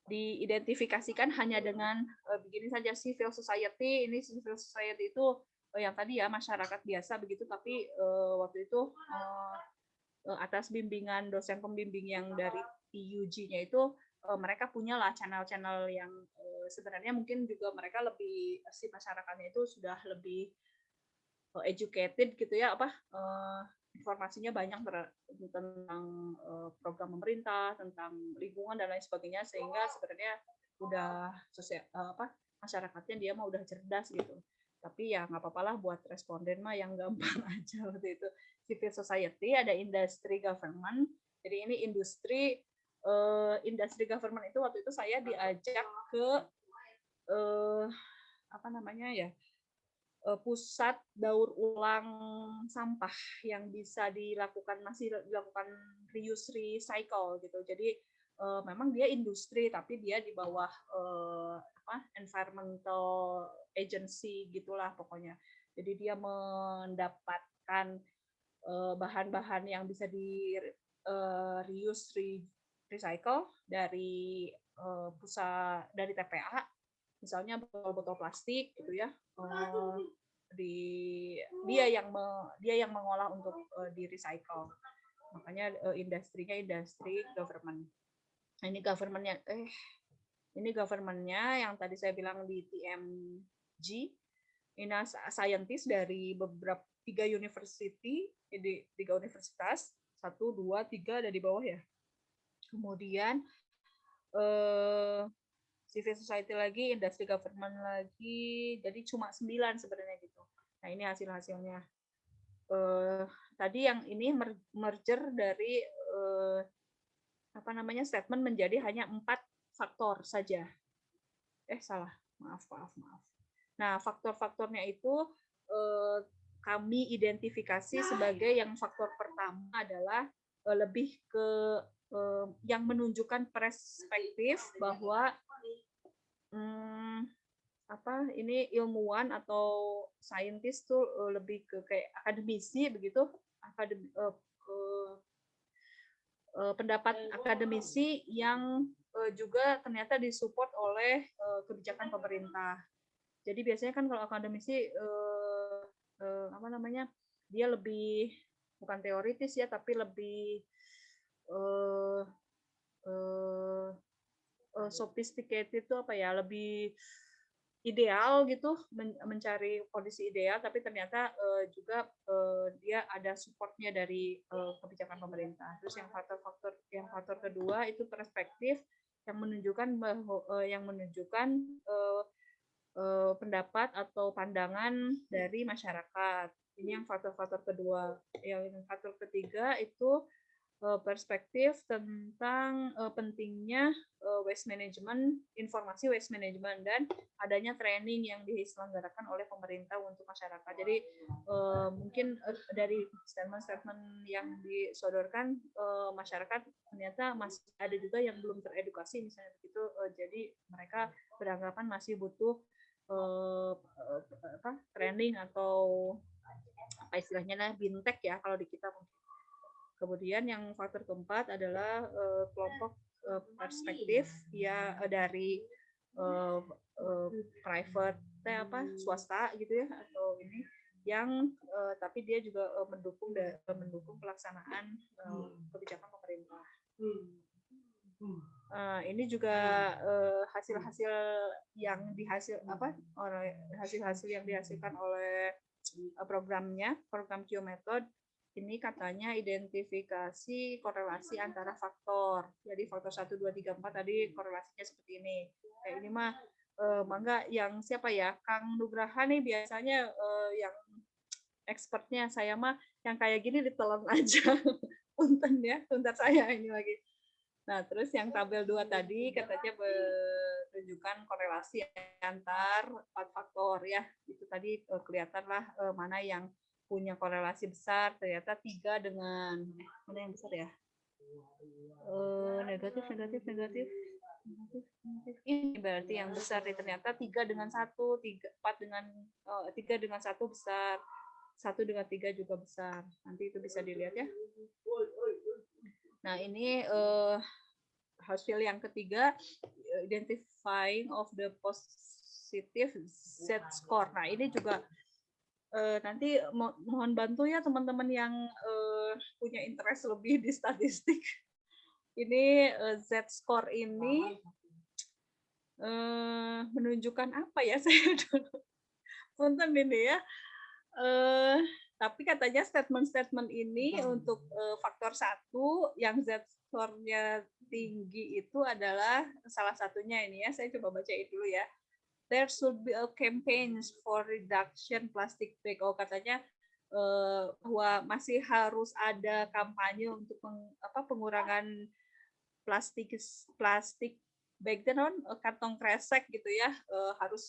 diidentifikasikan hanya dengan begini saja civil society. Ini civil society itu yang tadi ya masyarakat biasa begitu, tapi waktu itu atas bimbingan dosen pembimbing yang dari TUG-nya itu mereka punyalah channel-channel yang sebenarnya mungkin juga mereka lebih si masyarakatnya itu sudah lebih educated gitu ya apa informasinya banyak tentang program pemerintah, tentang lingkungan dan lain sebagainya sehingga sebenarnya udah sosial apa masyarakatnya dia mah udah cerdas gitu. Tapi ya nggak apa-apalah buat responden mah yang gampang aja waktu itu. Civil society, ada industry government. Jadi ini industri government itu waktu itu saya diajak ke apa namanya ya pusat daur ulang sampah yang bisa masih dilakukan reuse recycle gitu. Jadi memang dia industri tapi dia di bawah environmental agency gitulah pokoknya. Jadi dia mendapatkan bahan-bahan yang bisa di reuse recycle dari dari TPA, misalnya botol-botol plastik gitu ya. Dia yang mengolah untuk di recycle. Makanya industrinya industri government. Nah, ini governmentnya yang tadi saya bilang di TMG. Ini scientist dari beberapa 3 universitas, 1, 2, 3 ada di bawah ya. Kemudian civil society lagi, industry government lagi, jadi cuma 9 sebenarnya gitu. Nah ini hasil-hasilnya. Tadi yang ini merger dari apa namanya statement menjadi hanya 4 faktor saja. Salah, maaf. Nah faktor-faktornya itu kami identifikasi sebagai yang faktor pertama adalah lebih ke yang menunjukkan perspektif bahwa ini ilmuwan atau saintis tuh lebih ke kayak akademisi begitu, pendapat akademisi yang juga ternyata disupport oleh kebijakan pemerintah. Jadi biasanya kan kalau akademisi apa namanya dia lebih bukan teoritis ya tapi lebih sophisticated itu apa ya lebih ideal gitu mencari kondisi ideal tapi ternyata juga dia ada supportnya dari kebijakan pemerintah. Terus yang faktor kedua itu perspektif yang menunjukkan pendapat atau pandangan dari masyarakat. Ini yang faktor kedua. Yang faktor ketiga itu perspektif tentang pentingnya waste management, informasi waste management dan adanya training yang diselenggarakan oleh pemerintah untuk masyarakat. Jadi mungkin dari statement-statement yang disodorkan masyarakat ternyata masih ada juga yang belum teredukasi misalnya begitu. Jadi mereka beranggapan masih butuh training atau apa istilahnya lah bintek ya kalau di kita mungkin. Kemudian yang faktor keempat adalah kelompok perspektif ya dari private swasta gitu ya atau ini yang tapi dia juga mendukung pelaksanaan kebijakan pemerintah. Ini juga hasil-hasil yang dihasilkan oleh program Q Method. Ini katanya identifikasi korelasi antara faktor. Jadi faktor 1, 2, 3, 4 tadi korelasinya seperti ini. Kayak ini mah mangga yang siapa ya? Kang Nugraha nih biasanya yang expertnya, saya mah yang kayak gini ditelan aja. Punten ya, punten saya ini lagi. Nah, terus yang tabel 2 tadi katanya menunjukkan korelasi antar 4 faktor ya. Itu tadi kelihatanlah mana yang punya korelasi besar, ternyata 3 dengan mana yang besar ya? Negatif, negatif, negatif. Ini berarti yang besar nih, ternyata 3 dengan 1, 4 dengan 3 dengan 1 besar, 1 dengan 3 juga besar. Nanti itu bisa dilihat ya. Nah, ini hasil yang ketiga, identifying of the positive Z-score. Nah, ini juga nanti mohon bantu ya teman-teman yang punya interest lebih di statistik. Ini Z-score ini menunjukkan apa ya, saya dulu punten ini ya. Tapi katanya statement-statement ini untuk faktor 1 yang Z-score-nya tinggi itu adalah salah satunya ini ya, saya coba bacain dulu ya. There should be a campaigns for reduction plastic bag. Oh, katanya bahwa masih harus ada kampanye untuk pengurangan plastik bag dan kantong kresek gitu ya,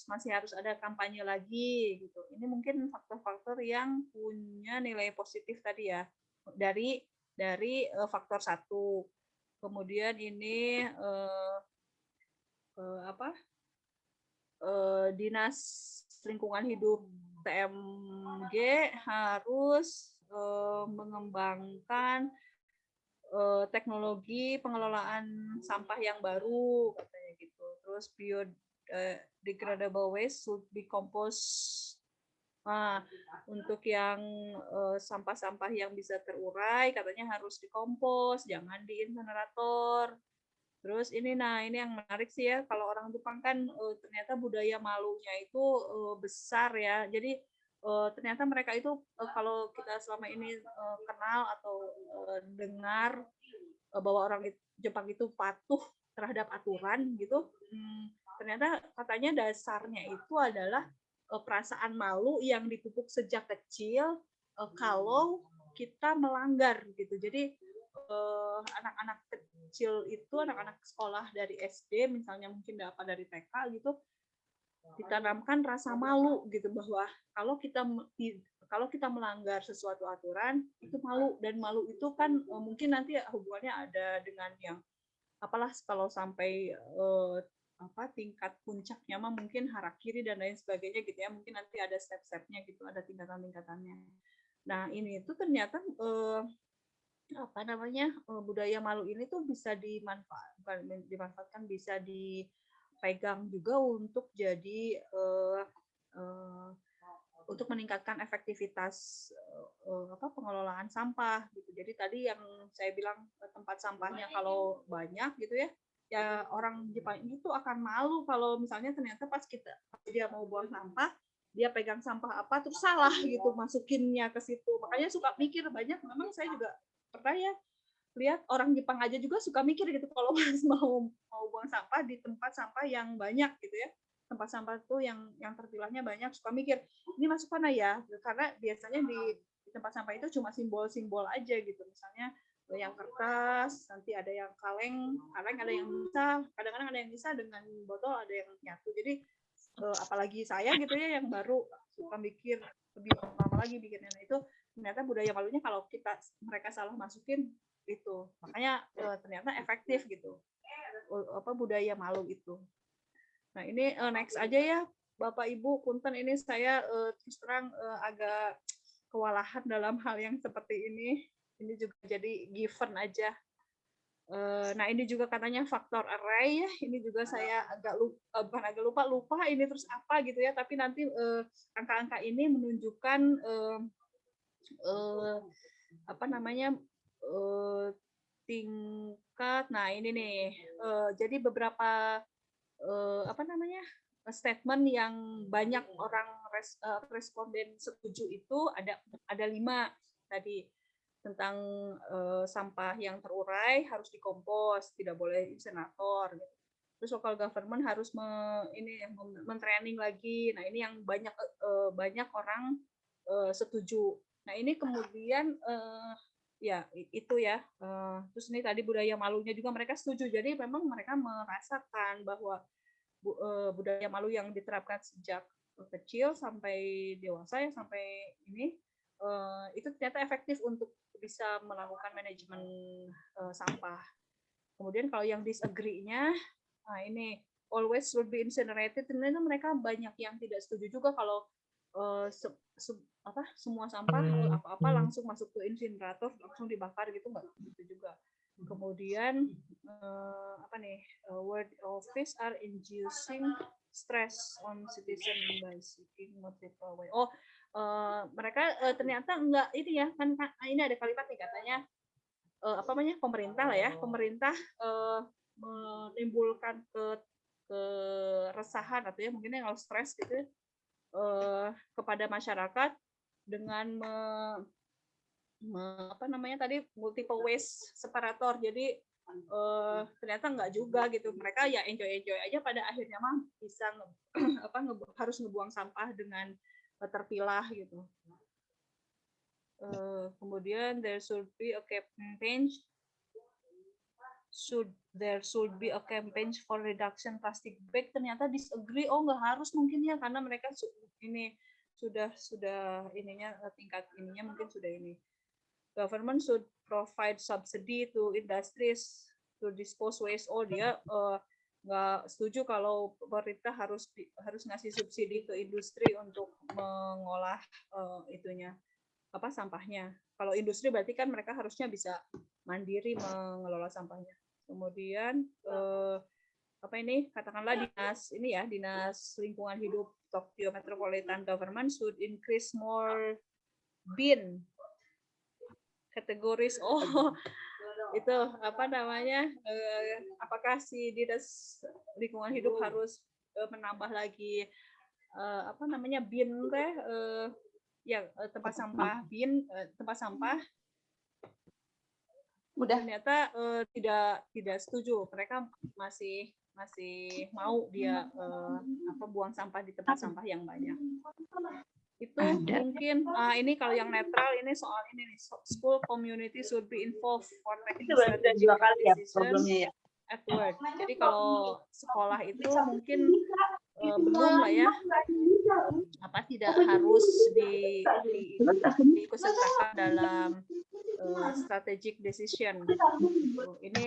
masih harus ada kampanye lagi gitu. Ini mungkin faktor-faktor yang punya nilai positif tadi ya, dari faktor 1. Kemudian ini Dinas Lingkungan Hidup TMG harus mengembangkan teknologi pengelolaan sampah yang baru katanya gitu. Terus biodegradable waste should be compost. Nah, untuk yang sampah-sampah yang bisa terurai katanya harus dikompos, jangan di insenerator. Terus ini yang menarik sih ya, kalau orang Jepang kan ternyata budaya malunya itu besar ya. Jadi ternyata mereka itu kalau kita selama ini kenal atau dengar bahwa orang Jepang itu patuh terhadap aturan gitu, ternyata katanya dasarnya itu adalah perasaan malu yang dipupuk sejak kecil kalau kita melanggar gitu. Jadi anak-anak kecil itu, anak-anak sekolah dari SD misalnya, mungkin dapat dari TK gitu, ditanamkan rasa malu gitu, bahwa kalau kita melanggar sesuatu aturan itu malu, dan malu itu kan mungkin nanti hubungannya ada dengan yang apalah, kalau sampai tingkat puncaknya mah mungkin harakiri dan lain sebagainya gitu ya, mungkin nanti ada step-stepnya gitu, ada tingkatan-tingkatannya. Nah, ini tuh ternyata budaya malu ini tuh bisa dimanfaatkan, bisa dipegang juga untuk jadi untuk meningkatkan efektivitas pengelolaan sampah gitu. Jadi tadi yang saya bilang, tempat sampahnya kalau banyak gitu ya, ya orang Jepang itu akan malu kalau misalnya ternyata pas dia mau buang sampah, dia pegang sampah apa terus salah gitu masukinnya ke situ. Makanya suka mikir banyak, memang saya juga pernah ya lihat orang Jepang aja juga suka mikir gitu kalau pas mau buang sampah di tempat sampah yang banyak gitu ya, tempat sampah tuh yang terpilahnya banyak, suka mikir ini masuk mana ya, karena biasanya di tempat sampah itu cuma simbol-simbol aja gitu, misalnya yang kertas, nanti ada yang kaleng ada yang bisa, kadang-kadang ada yang bisa dengan botol, ada yang nyatu. Jadi apalagi saya gitu ya yang baru, suka mikir lebih lama lagi bikinnya. Nah, itu ternyata budaya malunya kalau mereka salah masukin itu, makanya ternyata efektif gitu budaya malu itu. Nah, ini next aja ya Bapak Ibu, punten ini saya terus terang agak kewalahan dalam hal yang seperti ini juga jadi given aja. Nah, ini juga katanya faktor array ya, ini juga saya lupa ini terus apa gitu ya, tapi nanti angka-angka ini menunjukkan tingkat. Nah, ini nih jadi beberapa statement yang banyak orang responden setuju itu ada 5 tadi, tentang sampah yang terurai harus dikompos, tidak boleh insenerator gitu. Terus local government harus men-training lagi. Nah, ini yang banyak orang setuju. Nah, ini kemudian ya itu ya. Terus ini tadi budaya malunya juga mereka setuju. Jadi memang mereka merasakan bahwa budaya malu yang diterapkan sejak kecil sampai dewasa ya, sampai ini itu ternyata efektif untuk bisa melakukan manajemen sampah. Kemudian kalau yang disagree-nya, nah ini always should be incinerated. Ternyata mereka banyak yang tidak setuju juga kalau semua sampah apa-apa langsung masuk ke insinerator, langsung dibakar gitu, nggak gitu juga. Kemudian word office are inducing stress on citizen by seeking multiple way. Mereka ternyata enggak ini ya, kan ini ada kalimat nih katanya pemerintah lah ya, pemerintah menimbulkan keresahan atau ya mungkin kalau stres gitu kepada masyarakat dengan multiple waste separator. Jadi ternyata enggak juga gitu. Mereka ya enjoy aja, pada akhirnya mah bisa harus ngebuang sampah dengan terpilah gitu. Kemudian there should be a campaign for reduction plastic bag. Ternyata disagree, nggak harus mungkin ya, karena mereka ini sudah ininya tingkat ininya mungkin sudah ini. Government should provide subsidy to industries to dispose waste. Dia nggak setuju kalau pemerintah harus ngasih subsidi ke industri untuk mengolah sampahnya. Kalau industri berarti kan mereka harusnya bisa mandiri mengelola sampahnya. Kemudian katakanlah dinas lingkungan hidup Tokyo Metropolitan Government should increase more bin kategoris. Itu apakah si dinas lingkungan hidup harus menambah lagi bin tempat sampah bin tempat sampah. Ternyata tidak setuju. Mereka masih mau dia buang sampah di tempat sampah yang banyak. Itu mungkin ini kalau yang netral ini soal ini nih, school community should be involved for taking strategic decisions at work. Jadi kalau sekolah itu mungkin belum lah ya, tidak harus diikutsertakan dalam strategic decision. Ini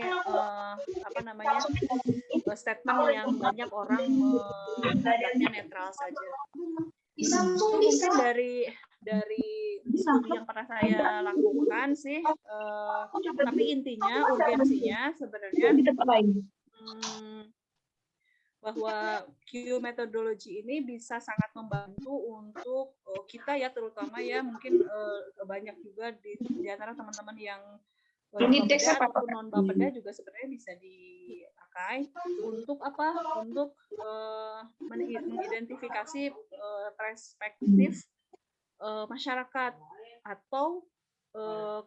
statement yang banyak orang menganggapnya netral saja. Itu mungkin dari studi yang pernah saya lakukan sih, tapi intinya urgensinya sebenarnya bahwa Q methodology ini bisa sangat membantu untuk kita ya, terutama ya mungkin banyak juga di antara teman-teman yang Bapeda ataupun non Bapeda juga sebenarnya bisa dipakai untuk untuk mengidentifikasi perspektif masyarakat, atau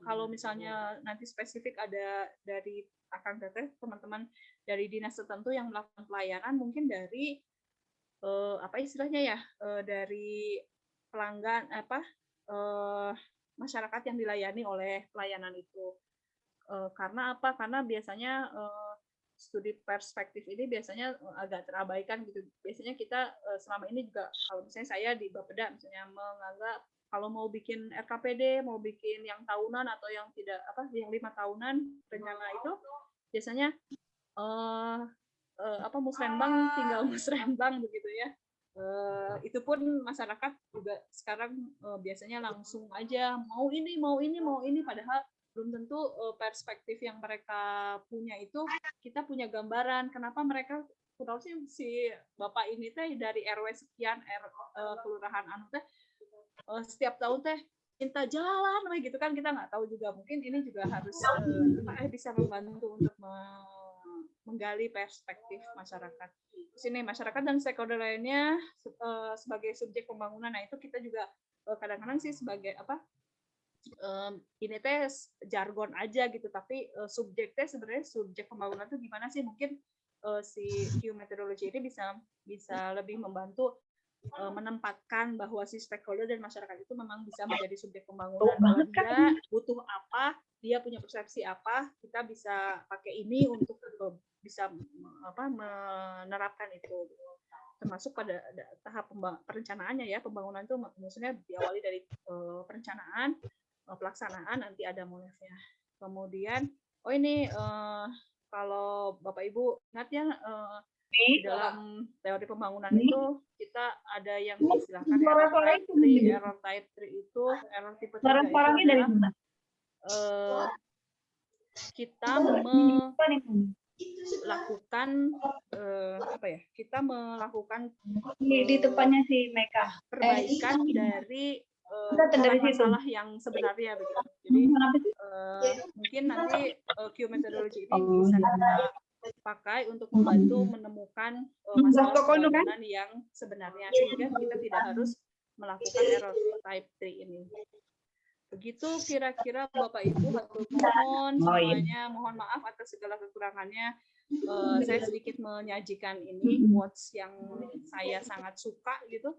kalau misalnya nanti spesifik ada dari Akang Teteh, teman-teman dari dinas tertentu yang melakukan pelayanan, mungkin dari dari pelanggan masyarakat yang dilayani oleh pelayanan itu. Karena biasanya studi perspektif ini biasanya agak terabaikan gitu. Biasanya kita selama ini juga, kalau misalnya saya di Bapeda misalnya menganggap kalau mau bikin RKPD, mau bikin yang tahunan atau yang tidak yang 5 tahunan rencana itu, biasanya musrenbang tinggal musrenbang begitu ya. Itu pun masyarakat juga sekarang biasanya langsung aja mau ini, padahal belum tentu perspektif yang mereka punya itu kita punya gambaran kenapa mereka si bapak ini teh dari RW sekian kelurahan anu teh setiap tahun teh minta jalan gitu kan, kita nggak tahu juga. Mungkin ini juga harus bisa membantu untuk menggali perspektif masyarakat. Sini masyarakat dan stakeholder lainnya sebagai subjek pembangunan. Nah itu kita juga kadang-kadang sih sebagai ini teh jargon aja gitu, tapi subjeknya sebenarnya subjek pembangunan itu gimana sih? Mungkin si Q methodology ini bisa lebih membantu menempatkan bahwa si stakeholder dan masyarakat itu memang bisa menjadi subjek pembangunan. Dia butuh apa, dia punya persepsi apa, kita bisa pakai ini untuk bisa menerapkan itu. termasuk pada tahap perencanaannya ya. Pembangunan itu maksudnya diawali dari perencanaan, pelaksanaan, nanti ada molefnya. Kemudian ini kalau Bapak Ibu ingat ya, di dalam teori pembangunan itu kita ada yang diistilahkan error type 3. Error type 3 itu, error tipe 3 itu adalah kita melakukan kita melakukan di tempatnya si Meka perbaikan dari masalah yang sebenarnya begitu. Jadi mungkin nanti Q methodology ini bisa kita pakai untuk membantu menemukan masalah pembangunan yang sebenarnya, sehingga kita tidak harus melakukan error type 3 ini. Begitu kira-kira Bapak Ibu, hatur nuhun semuanya, mohon maaf atas segala kekurangannya. Saya sedikit menyajikan ini quotes yang saya sangat suka gitu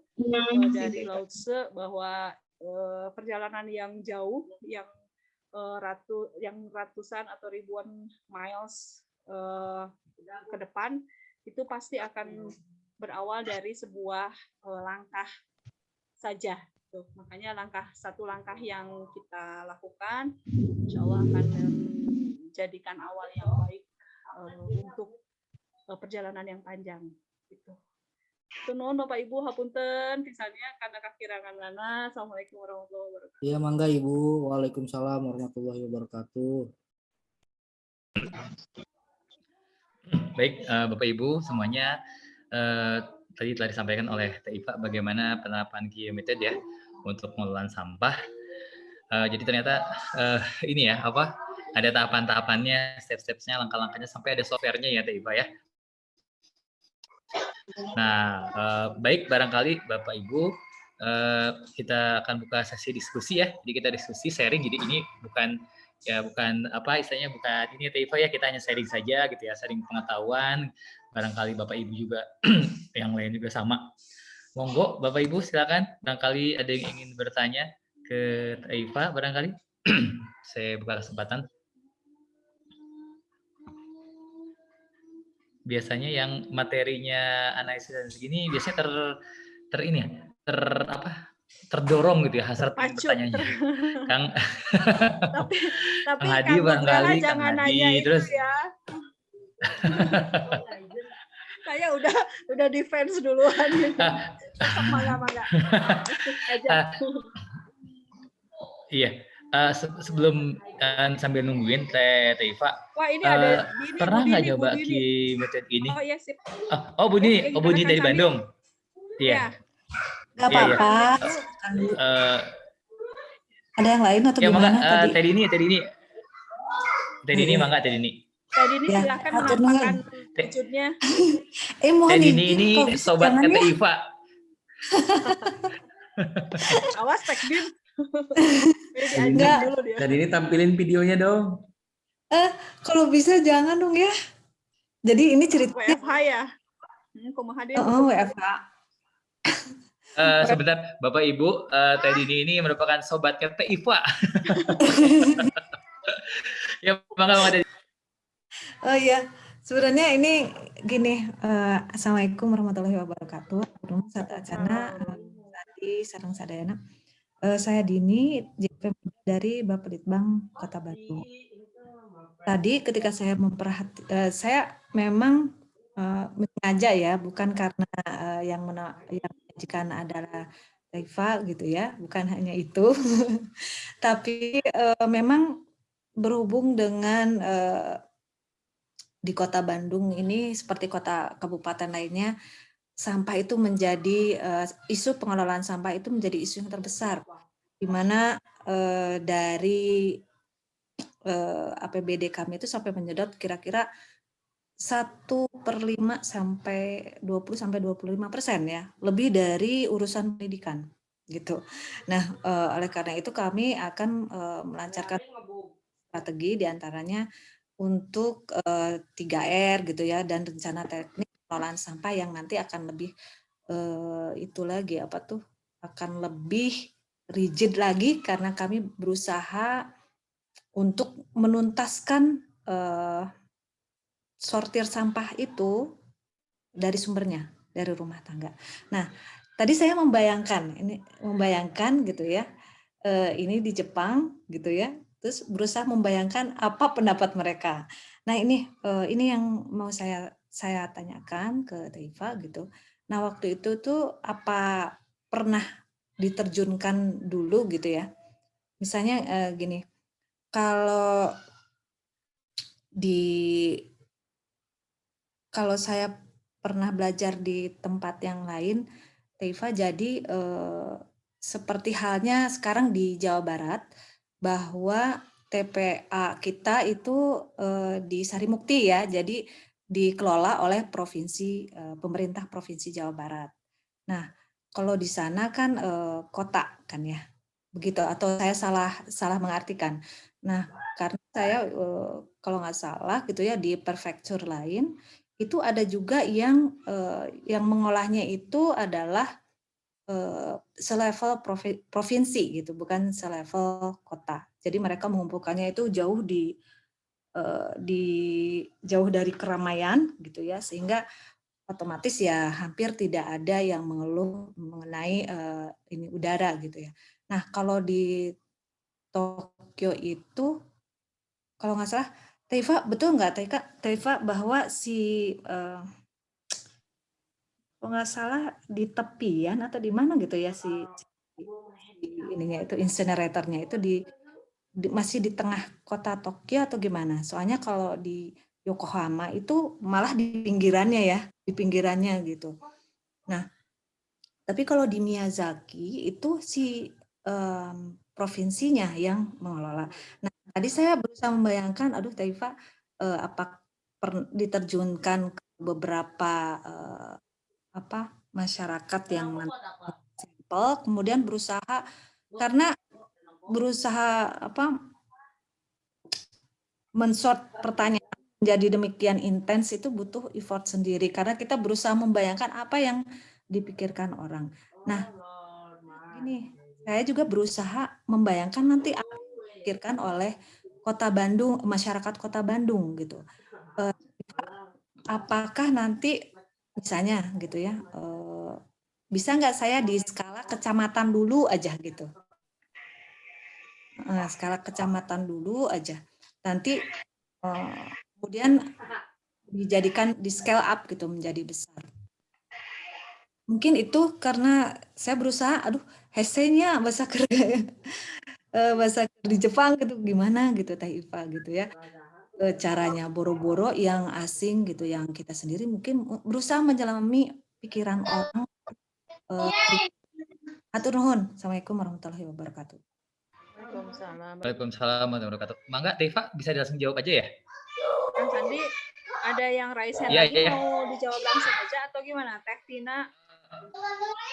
dari Lao Tse, bahwa perjalanan yang jauh, yang ratusan atau ribuan miles ke depan itu pasti akan berawal dari sebuah langkah saja. Tuh, makanya satu langkah yang kita lakukan, insya Allah akan menjadikan awal yang baik untuk perjalanan yang panjang. Gitu. Nuhun Bapak Ibu, hapunten pisannya karena kakirangan lana. Assalamualaikum warahmatullahi wabarakatuh. Iya, mangga Ibu. Waalaikumsalam warahmatullahi wabarakatuh. Baik, Bapak Ibu semuanya, tadi telah disampaikan oleh Teh Iva bagaimana penerapan Q method ya untuk pengelolaan sampah. Jadi ternyata ini ya ada tahapan-tahapannya, step-stepsnya, langkah-langkahnya, sampai ada softwarenya ya Teh Iva ya. Nah, baik, barangkali Bapak Ibu kita akan buka sesi diskusi ya. Jadi kita diskusi, sharing. Jadi ini bukan istilahnya bukan ini Teh Iva ya, kita hanya sharing saja gitu ya, sharing pengetahuan. Barangkali Bapak Ibu juga yang lain juga sama. Monggo Bapak Ibu silakan, barangkali ada yang ingin bertanya ke Teh Iva barangkali. Saya buka kesempatan. Biasanya yang materinya analisis dan segini biasanya terdorong gitu ya hasrat bertanyanya. Kang tapi Kang Hadi barangkali, Kang Hadi terus ya. Saya udah defense duluan gitu. Mangga. Iya. Sebelum sambil nungguin Teh Iva, wah ini ada pernah nggak nyoba Q method ini? Oh iya sip. Bu Dini dari Bandung. Iya. Nggak apa-apa. Ada yang lain atau gimana tadi? Teh Dini mangga Teh Dini. Teh Dini silakan menampakkan wujudnya. Mohon Teh Dini ini sobat Teh Iva. Awas Tekdim. Enggak. Dan ini tampilin videonya dong. Kalau bisa jangan dong ya. Jadi ini ceritanya WFH ya. Kumaha dia? WFH. Sebentar Bapak Ibu, Teh Dini ini merupakan sobatnya Teh Iva. Ya, mangga. Oh iya, sebenarnya ini gini. Assalamualaikum warahmatullahi wabarakatuh. Satu acana tadi sareng sadayana. Saya Dini, JP dari Bapelitbang Kota Bandung. Tadi ketika saya saya memang mengaja ya, bukan karena yang menyajikan adalah Taifa gitu ya, bukan hanya itu. Tapi memang berhubung dengan di Kota Bandung ini seperti kota kabupaten lainnya, sampah itu menjadi isu pengelolaan sampah itu menjadi isu yang terbesar, di mana dari APBD kami itu sampai menyedot kira-kira 1/5 sampai 20-25% ya, lebih dari urusan pendidikan gitu. Nah, oleh karena itu kami akan melancarkan strategi diantaranya untuk 3R gitu ya, dan rencana teknik pengelolaan sampah yang nanti akan lebih akan lebih rigid lagi, karena kami berusaha untuk menuntaskan sortir sampah itu dari sumbernya, dari rumah tangga. Nah, tadi saya membayangkan gitu ya, ini di Jepang gitu ya, terus berusaha membayangkan apa pendapat mereka. Nah ini yang mau saya tanyakan ke Teifa gitu. Nah waktu itu tuh apa pernah diterjunkan dulu gitu ya? Misalnya gini, kalau saya pernah belajar di tempat yang lain, Teifa, jadi seperti halnya sekarang di Jawa Barat, bahwa TPA kita itu di Sarimukti ya, jadi dikelola oleh pemerintah Provinsi Jawa Barat. Nah, kalau di sana kan kota kan ya, begitu atau saya salah mengartikan. Nah, karena saya kalau nggak salah gitu ya di prefektur lain itu ada juga yang mengolahnya itu adalah selevel provinsi gitu, bukan selevel kota. Jadi mereka mengumpulkannya itu jauh jauh dari keramaian gitu ya, sehingga otomatis ya hampir tidak ada yang mengeluh mengenai ini udara gitu ya. Nah kalau di Tokyo itu kalau nggak salah, Teifa betul nggak Teifa bahwa si kalau nggak salah di tepian atau di mana gitu ya si ininya itu incineratornya itu masih di tengah kota Tokyo atau gimana? Soalnya kalau di Yokohama itu malah di pinggirannya ya, di pinggirannya gitu. Nah, tapi kalau di Miyazaki itu si provinsinya yang mengelola. Nah, tadi saya berusaha membayangkan, aduh Taifa, apa diterjunkan ke beberapa masyarakat yang sampel, kemudian berusaha mensort pertanyaan menjadi demikian intens itu butuh effort sendiri karena kita berusaha membayangkan apa yang dipikirkan orang. Nah, ini saya juga berusaha membayangkan nanti apa yang dipikirkan oleh Kota Bandung, masyarakat Kota Bandung gitu. Apakah nanti misalnya gitu ya, bisa nggak saya di skala kecamatan dulu aja gitu. Skala kecamatan dulu aja. Nanti kemudian dijadikan di scale up gitu menjadi besar. Mungkin itu karena saya berusaha, hesenya bahasa di Jepang gitu gimana gitu Teh Iva gitu ya. Caranya boro-boro yang asing gitu, yang kita sendiri mungkin berusaha menjelami pikiran orang. Atur nuhun. Assalamualaikum warahmatullahi wabarakatuh. Waalaikumsalam warahmatullahi wabarakatuh. Mangga Teifa bisa langsung jawab aja ya? Kang Sandi, ada yang raise hand Iya, lagi iya. mau dijawab langsung aja atau gimana? Teh Tina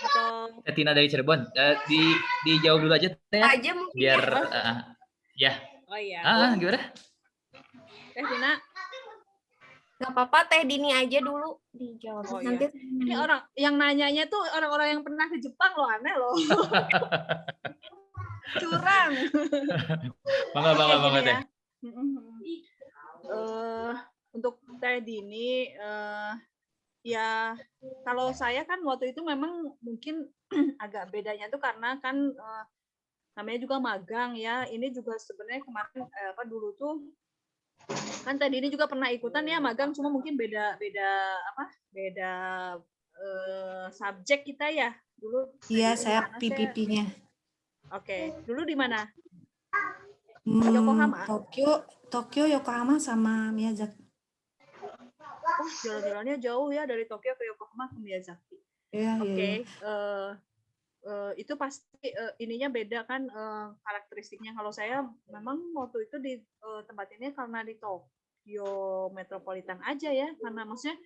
atau Teh Tina dari Cirebon. Dijawab dulu aja Teh ya. Aja mungkin Biar ya. ya. oh iya. Gimana? Teh Tina. Nggak apa-apa, Teh Dini aja dulu dijawab. Oh, Nanti iya. Ini orang yang nanyanya tuh orang-orang yang pernah ke Jepang loh, aneh loh. Curang. Bangga Teh. Untuk Teh Dini, ya kalau saya kan waktu itu memang mungkin agak bedanya tuh karena kan namanya juga magang ya. Ini juga sebenarnya kemarin dulu tuh kan tadi ini juga pernah ikutan ya magang, cuma mungkin beda subjek kita ya dulu. Iya, saya PPP-nya. Oke, dulu di mana? Yokohama. Tokyo, Yokohama sama Miyazaki. Oh, jalan-jalannya jauh ya dari Tokyo ke Yokohama ke Miyazaki. Iya, Oke. iya. Itu pasti ininya beda kan karakteristiknya. Kalau saya memang waktu itu di tempat ini karena di Tokyo metropolitan aja ya, karena maksudnya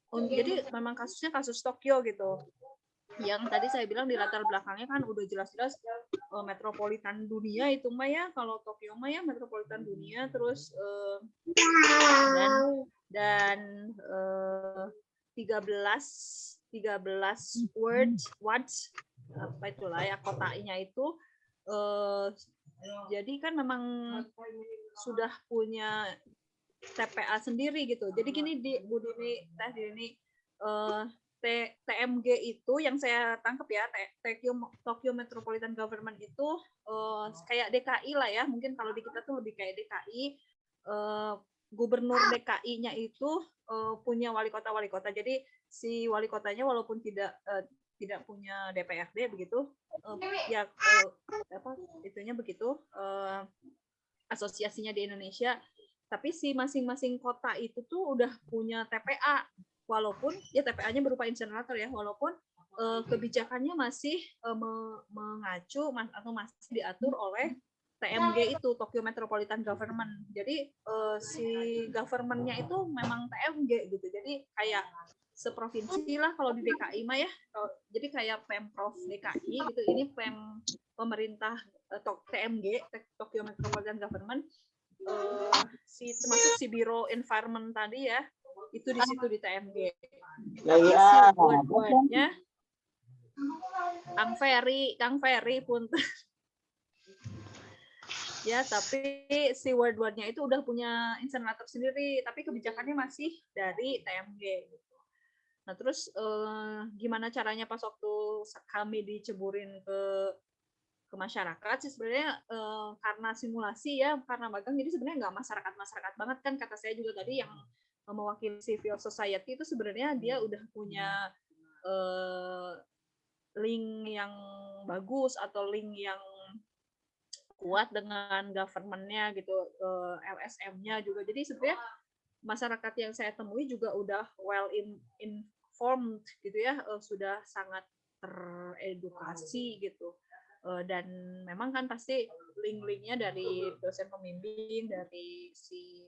jadi memang kasusnya kasus Tokyo gitu. Yang tadi saya bilang di latar belakangnya kan udah jelas-jelas metropolitan dunia itu mah ya. Kalau Tokyo mah ya metropolitan dunia, terus dan 13 words apa itulah ya kotanya itu jadi kan memang sudah punya TPA sendiri gitu. Jadi gini di Bu Dini, Teh Dini, TMG itu yang saya tangkap ya, Tokyo Metropolitan Government itu kayak DKI lah ya, mungkin kalau di kita tuh lebih kayak DKI. Gubernur DKI-nya itu punya wali kota. Jadi si wali kotanya walaupun tidak punya DPRD begitu, ya itunya begitu, asosiasinya di Indonesia. Tapi si masing-masing kota itu tuh udah punya TPA, walaupun ya TPA-nya berupa insenerator ya, walaupun kebijakannya masih mengacu atau masih diatur oleh TMG itu, Tokyo Metropolitan Government. Jadi si government-nya itu memang TMG gitu. Jadi kayak seprovinsi lah kalau di DKI mah ya. Jadi kayak Pemprov DKI gitu. Ini pemerintah TMG, Tokyo Metropolitan Government. Termasuk si Biro Environment tadi ya, itu di situ di TMG. Ya. Word-wordnya Kang Ferry pun ya, tapi si word-wordnya itu udah punya insenerator sendiri, tapi kebijakannya masih dari TMG gitu. Nah terus gimana caranya pas waktu kami diceburin ke masyarakat sih sebenarnya, karena simulasi ya, karena magang, jadi sebenarnya nggak masyarakat banget kan, kata saya juga tadi yang mewakili civil society itu sebenarnya dia udah punya link yang bagus atau link yang kuat dengan government-nya gitu, LSM-nya juga. Jadi sebenarnya masyarakat yang saya temui juga udah well informed gitu ya, sudah sangat teredukasi gitu. Dan memang kan pasti link-linknya dari dosen pembimbing, dari si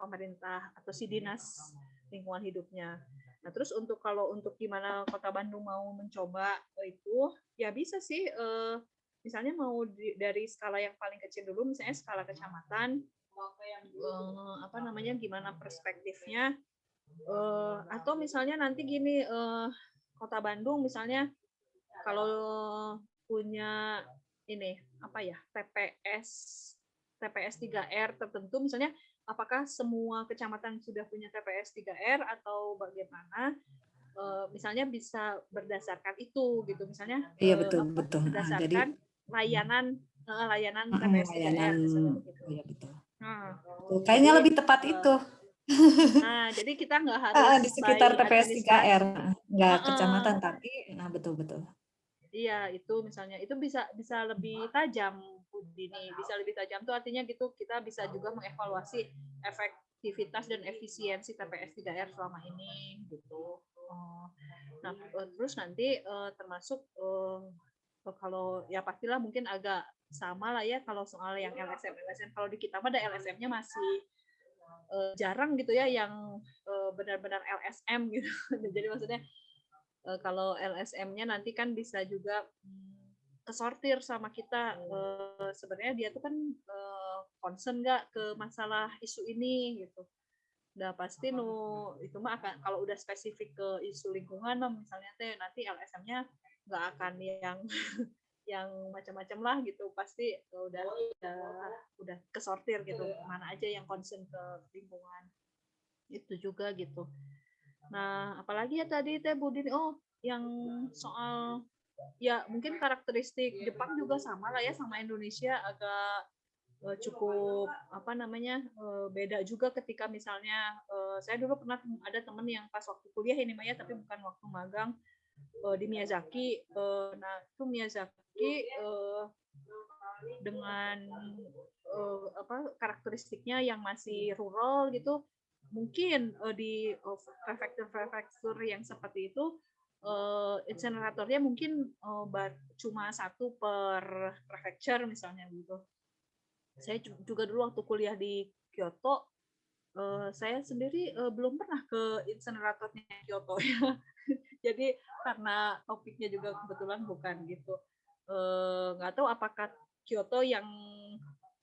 pemerintah atau si dinas lingkungan hidupnya. Nah terus kalau untuk gimana Kota Bandung mau mencoba itu, ya bisa sih, misalnya mau dari skala yang paling kecil dulu, misalnya skala kecamatan, gimana perspektifnya, atau misalnya nanti gini, Kota Bandung misalnya kalau punya ini TPS 3R tertentu, misalnya apakah semua kecamatan sudah punya TPS 3R atau bagaimana, misalnya bisa berdasarkan itu gitu, misalnya Iya betul. berdasarkan layanan TPS 3R misalnya begitu. Iya betul. Nah, Kayaknya jadi, lebih tepat itu. Nah, jadi kita nggak harus Di sekitar by TPS 3R, nggak administrasi. kecamatan tapi, betul. Iya, itu misalnya itu bisa lebih tajam, Bu Dini. Bisa lebih tajam tuh artinya gitu, kita bisa juga mengevaluasi efektivitas dan efisiensi TPS 3R selama ini gitu. Nah, terus nanti termasuk kalau ya pastilah mungkin agak sama lah ya kalau soal yang LSM. Kalau di kita mah ada LSM-nya masih jarang gitu ya yang benar-benar LSM gitu. Jadi maksudnya kalau LSM-nya nanti kan bisa juga kesortir sama kita, sebenarnya dia tuh kan concern nggak ke masalah isu ini gitu. Udah pasti itu mah akan, kalau udah spesifik ke isu lingkungan misalnya nanti LSM-nya nggak akan yang macam-macam lah gitu, pasti udah kesortir gitu, mana aja yang concern ke lingkungan itu juga gitu. Nah, apalagi ya tadi Teh Budin, yang soal ya mungkin karakteristik Jepang juga sama lah ya sama Indonesia, agak cukup beda juga ketika misalnya saya dulu pernah ada temen yang pas waktu kuliah ini Maya, tapi bukan waktu magang, di Miyazaki. Nah, itu Miyazaki dengan karakteristiknya yang masih rural gitu, mungkin di prefektur yang seperti itu inseneratornya mungkin cuma 1 per prefektur misalnya gitu. Saya juga dulu waktu kuliah di Kyoto, saya sendiri belum pernah ke inseneratornya Kyoto ya. Jadi karena topiknya juga kebetulan bukan gitu, nggak tahu apakah Kyoto yang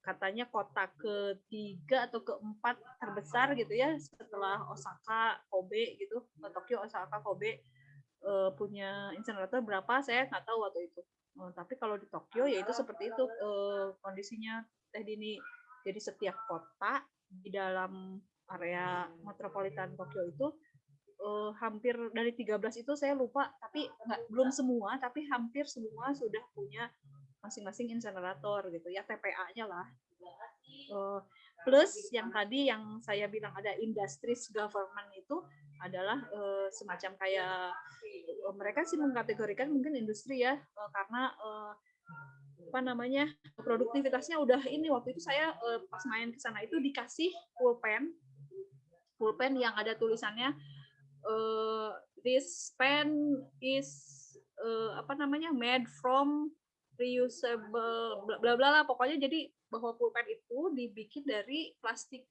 katanya kota ketiga atau keempat terbesar gitu ya setelah Osaka, Kobe gitu, Tokyo, Osaka, Kobe, punya insenerator berapa saya nggak tahu waktu itu. Tapi kalau di Tokyo ya itu seperti itu kondisinya Teh Dini. Jadi setiap kota di dalam area metropolitan Tokyo itu hampir dari 13 itu saya lupa, tapi belum semua, tapi hampir semua sudah punya masing-masing insenerator gitu ya, TPA-nya lah. Plus yang tadi yang saya bilang ada industries government itu adalah semacam kayak mereka sih mengkategorikan mungkin industri ya, karena apa namanya, produktivitasnya udah ini. Waktu itu saya pas main ke sana itu dikasih pulpen yang ada tulisannya this pen is apa namanya, made from reusable bla bla bla lah pokoknya. Jadi bahwa pulpen itu dibikin dari plastik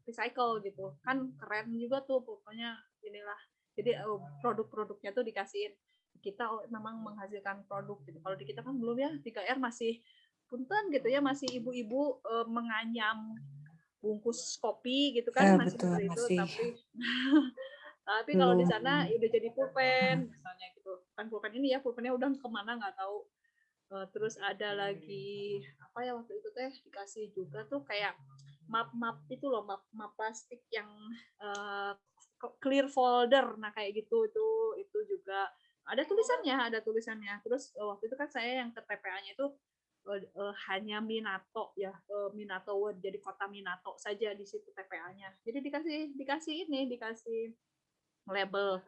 recycle gitu kan, keren juga tuh pokoknya inilah. Jadi produk-produknya tuh dikasihin kita, memang menghasilkan produk gitu. Kalau di kita kan belum ya, 3R masih punten gitu ya, masih ibu-ibu menganyam bungkus kopi gitu kan, masih betul, seperti itu. masih Tapi kalau di belum. sana udah jadi pulpen misalnya gitu kan, pulpen ini ya, pulpennya udah kemana nggak tahu. Terus ada lagi apa ya waktu itu teh dikasih juga tuh kayak map itu loh, map plastik yang clear folder, nah kayak gitu itu juga ada tulisannya. Terus waktu itu kan saya yang ke TPA-nya itu hanya Minato ya, Minato Word, jadi kota Minato saja di situ TPA-nya. Jadi dikasih label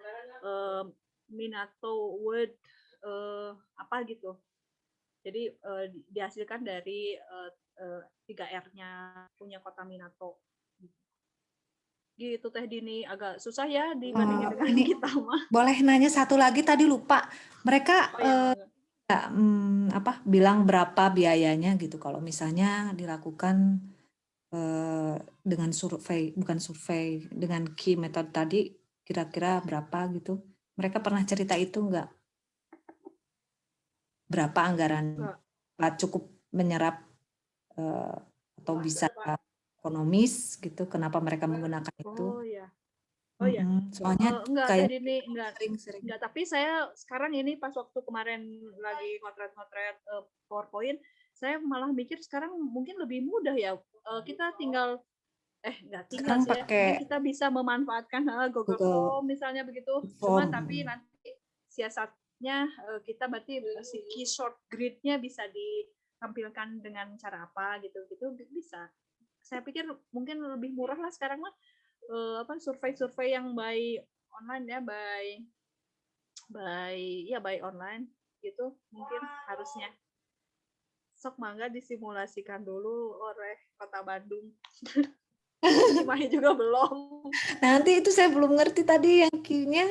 Minato Word apa gitu. Jadi dihasilkan dari 3R-nya punya kota Minato. Gitu Teh Dini, agak susah ya dibandingin dengan Ini kita mah. boleh nanya satu lagi, tadi lupa. Mereka apa bilang berapa biayanya gitu kalau misalnya dilakukan dengan survei, bukan survei, dengan key method tadi, kira-kira berapa gitu? Mereka pernah cerita itu enggak? Berapa anggaran cukup menyerap atau bisa ekonomis gitu? Kenapa mereka menggunakan itu? Oh ya. Soalnya enggak kayak tadi nih sering. Enggak, tapi saya sekarang ini pas waktu kemarin lagi motret PowerPoint, saya malah mikir sekarang mungkin lebih mudah ya. Kita tinggal enggak tinggal Sekarang sih ya. pakai Kita bisa memanfaatkan Google Form misalnya begitu. Cuman tapi nanti siasatnya kita berarti si key short grid-nya bisa ditampilkan dengan cara apa gitu bisa. Saya pikir mungkin lebih murah lah sekarang mah. Survei yang by online ya, by online gitu mungkin harusnya. Sok mangga disimulasikan dulu oleh Kota Bandung. Cimahi juga belum. Nanti itu saya belum ngerti tadi yang Q-nya.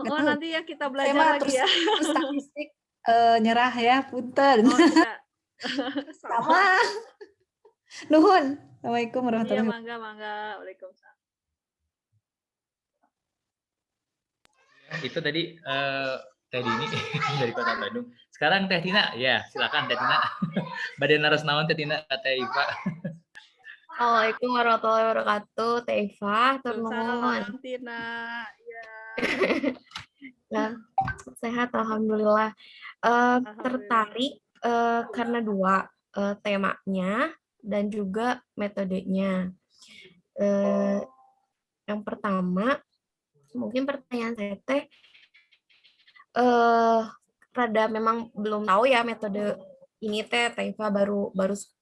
Nanti ya kita belajar lagi ya. Terus statistik nyerah ya, punten. Sama. Nuhun. Assalamualaikum warahmatullahi wabarakatuh. Iya, mangga. Waalaikumsalam. Itu tadi Teh Dini dari Kota Bandung. Sekarang Teh Tina, ya silakan Teh Tina. Badan naras naon Teh Tina, Teh Iva. Assalamualaikum warahmatullahi wabarakatuh, Teh Iva, Salam Tina. Ya. Nah, sehat alhamdulillah. Tertarik karena dua, temanya dan juga metodenya. Yang pertama, mungkin pertanyaan saya Teh, rada memang belum tahu ya metode ini Teh Iva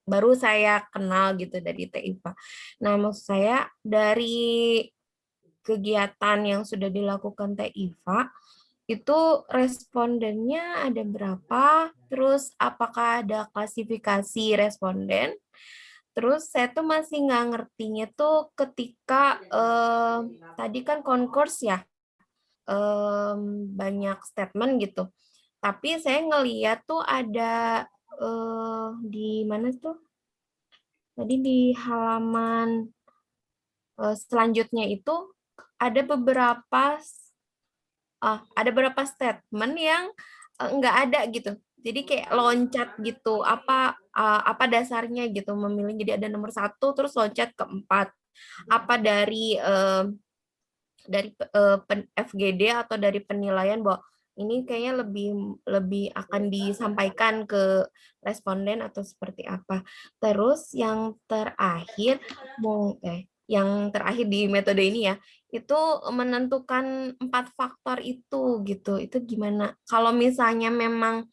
baru saya kenal gitu dari Teh Iva. Nah, maksud saya dari kegiatan yang sudah dilakukan Teh Iva, itu respondennya ada berapa, terus apakah ada klasifikasi responden, terus saya tuh masih nggak ngertinya tuh ketika tadi kan konkurs ya, banyak statement gitu, tapi saya ngeliat tuh ada di mana tuh, tadi di halaman selanjutnya itu ada beberapa statement yang nggak ada gitu. Jadi kayak loncat gitu. Apa dasarnya gitu memilih, jadi ada nomor 1 terus loncat ke 4. Apa dari FGD atau dari penilaian bahwa ini kayaknya lebih lebih akan disampaikan ke responden atau seperti apa. Terus yang terakhir di metode ini ya, itu menentukan 4 faktor itu gitu. Itu gimana? Kalau misalnya memang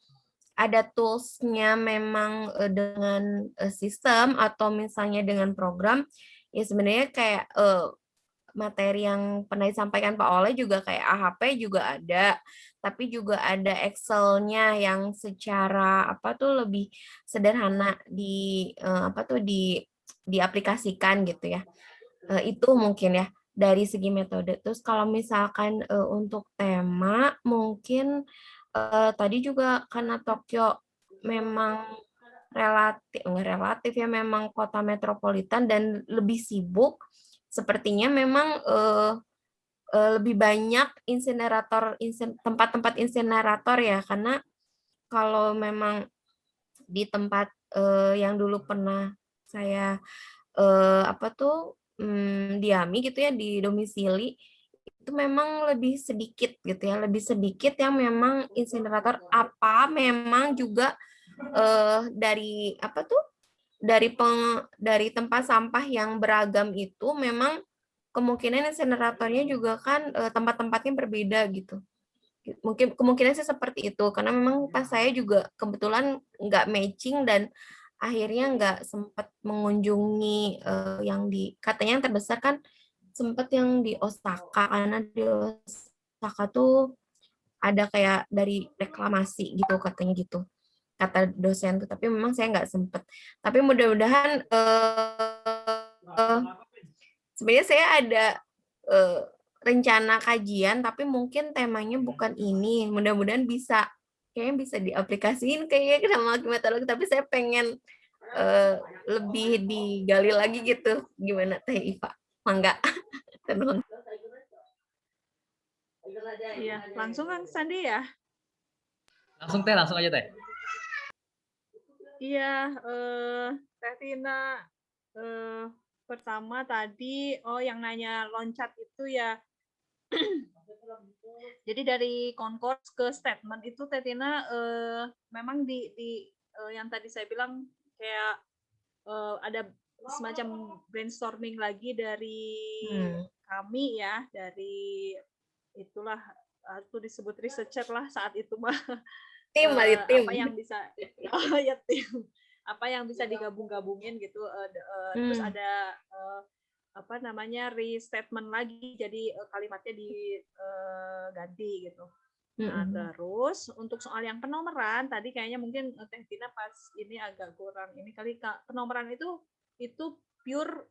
ada tools-nya memang dengan sistem atau misalnya dengan program, ya sebenarnya kayak materi yang pernah disampaikan Pak Oleh juga kayak AHP juga ada, tapi juga ada Excel-nya yang secara apa tuh lebih sederhana diaplikasikan gitu ya. Itu mungkin ya dari segi metode. Terus kalau misalkan untuk tema mungkin tadi juga karena Tokyo memang enggak relatif ya, memang kota metropolitan dan lebih sibuk, sepertinya memang lebih banyak tempat-tempat insinerator ya, karena kalau memang di tempat yang dulu pernah saya diami gitu ya, di domisili, itu memang lebih sedikit gitu ya, lebih sedikit yang memang insinerator. Apa memang juga dari dari tempat sampah yang beragam itu memang kemungkinan insineratornya juga kan tempat-tempatnya berbeda gitu. Mungkin kemungkinan sih seperti itu, karena memang pas saya juga kebetulan nggak matching dan akhirnya nggak sempat mengunjungi katanya yang terbesar kan sempat yang di Osaka, karena di Osaka tuh ada kayak dari reklamasi gitu katanya gitu, kata dosen tuh, tapi memang saya nggak sempet. Tapi mudah-mudahan sebenarnya saya ada rencana kajian, tapi mungkin temanya bukan ini. Mudah-mudahan kayaknya bisa diaplikasiin kayaknya sama klimatologi, tapi saya pengen lebih digali lagi gitu. Gimana Teh Iva? Mangga. Iya, langsung Kang Sandi ya. Langsung aja Teh. Iya, Teh Tina, pertama tadi, yang nanya loncat itu ya. Jadi dari concourse ke statement itu Teh Tina, memang di yang tadi saya bilang kayak ada semacam brainstorming lagi dari kami ya, dari itulah itu disebut researcher lah saat itu mah. Tim. Apa yang bisa apa yang bisa digabung-gabungin gitu, terus ada restatement lagi, jadi kalimatnya diganti gitu. Nah, terus untuk soal yang penomoran tadi kayaknya mungkin Teh Tina pas ini agak kurang ini kali, Kak. Penomoran itu pure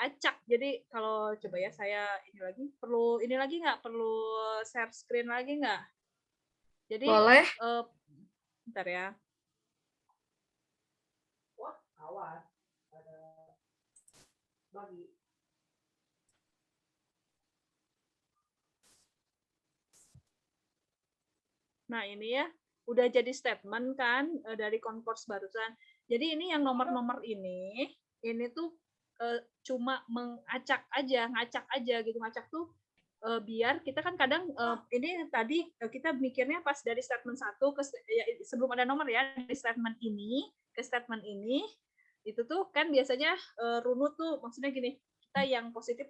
acak. Jadi kalau coba ya saya perlu share screen lagi nggak? Jadi boleh. Bentar ya. Nah, ini ya udah jadi statement kan dari concourse barusan. Jadi ini yang nomor-nomor ini tuh cuma ngacak aja gitu. Ngacak tuh biar kita kan kadang ini tadi kita mikirnya pas dari statement 1 sebelum ada nomor ya, dari statement ini ke statement ini itu tuh kan biasanya runut tuh maksudnya gini, kita yang positif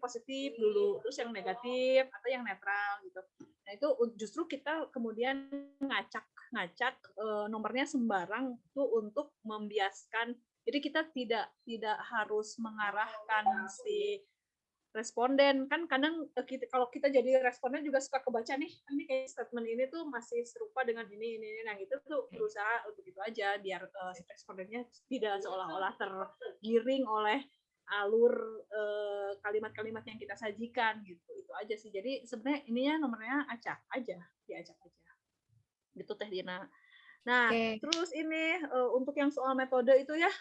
dulu, terus yang negatif atau yang netral gitu. Nah itu justru kita kemudian ngacak nomornya sembarang tuh untuk membiaskan. Jadi kita tidak harus mengarahkan si responden, kan kadang kalau kita jadi responden juga suka kebaca nih, ini kayak statement ini tuh masih serupa dengan ini, nah itu tuh berusaha untuk itu aja biar respondennya tidak seolah-olah tergiring oleh alur kalimat-kalimat yang kita sajikan gitu. Itu aja sih. Jadi sebenarnya ininya nomornya diacak aja gitu Teh Dina. Nah, terus ini untuk yang soal metode itu ya,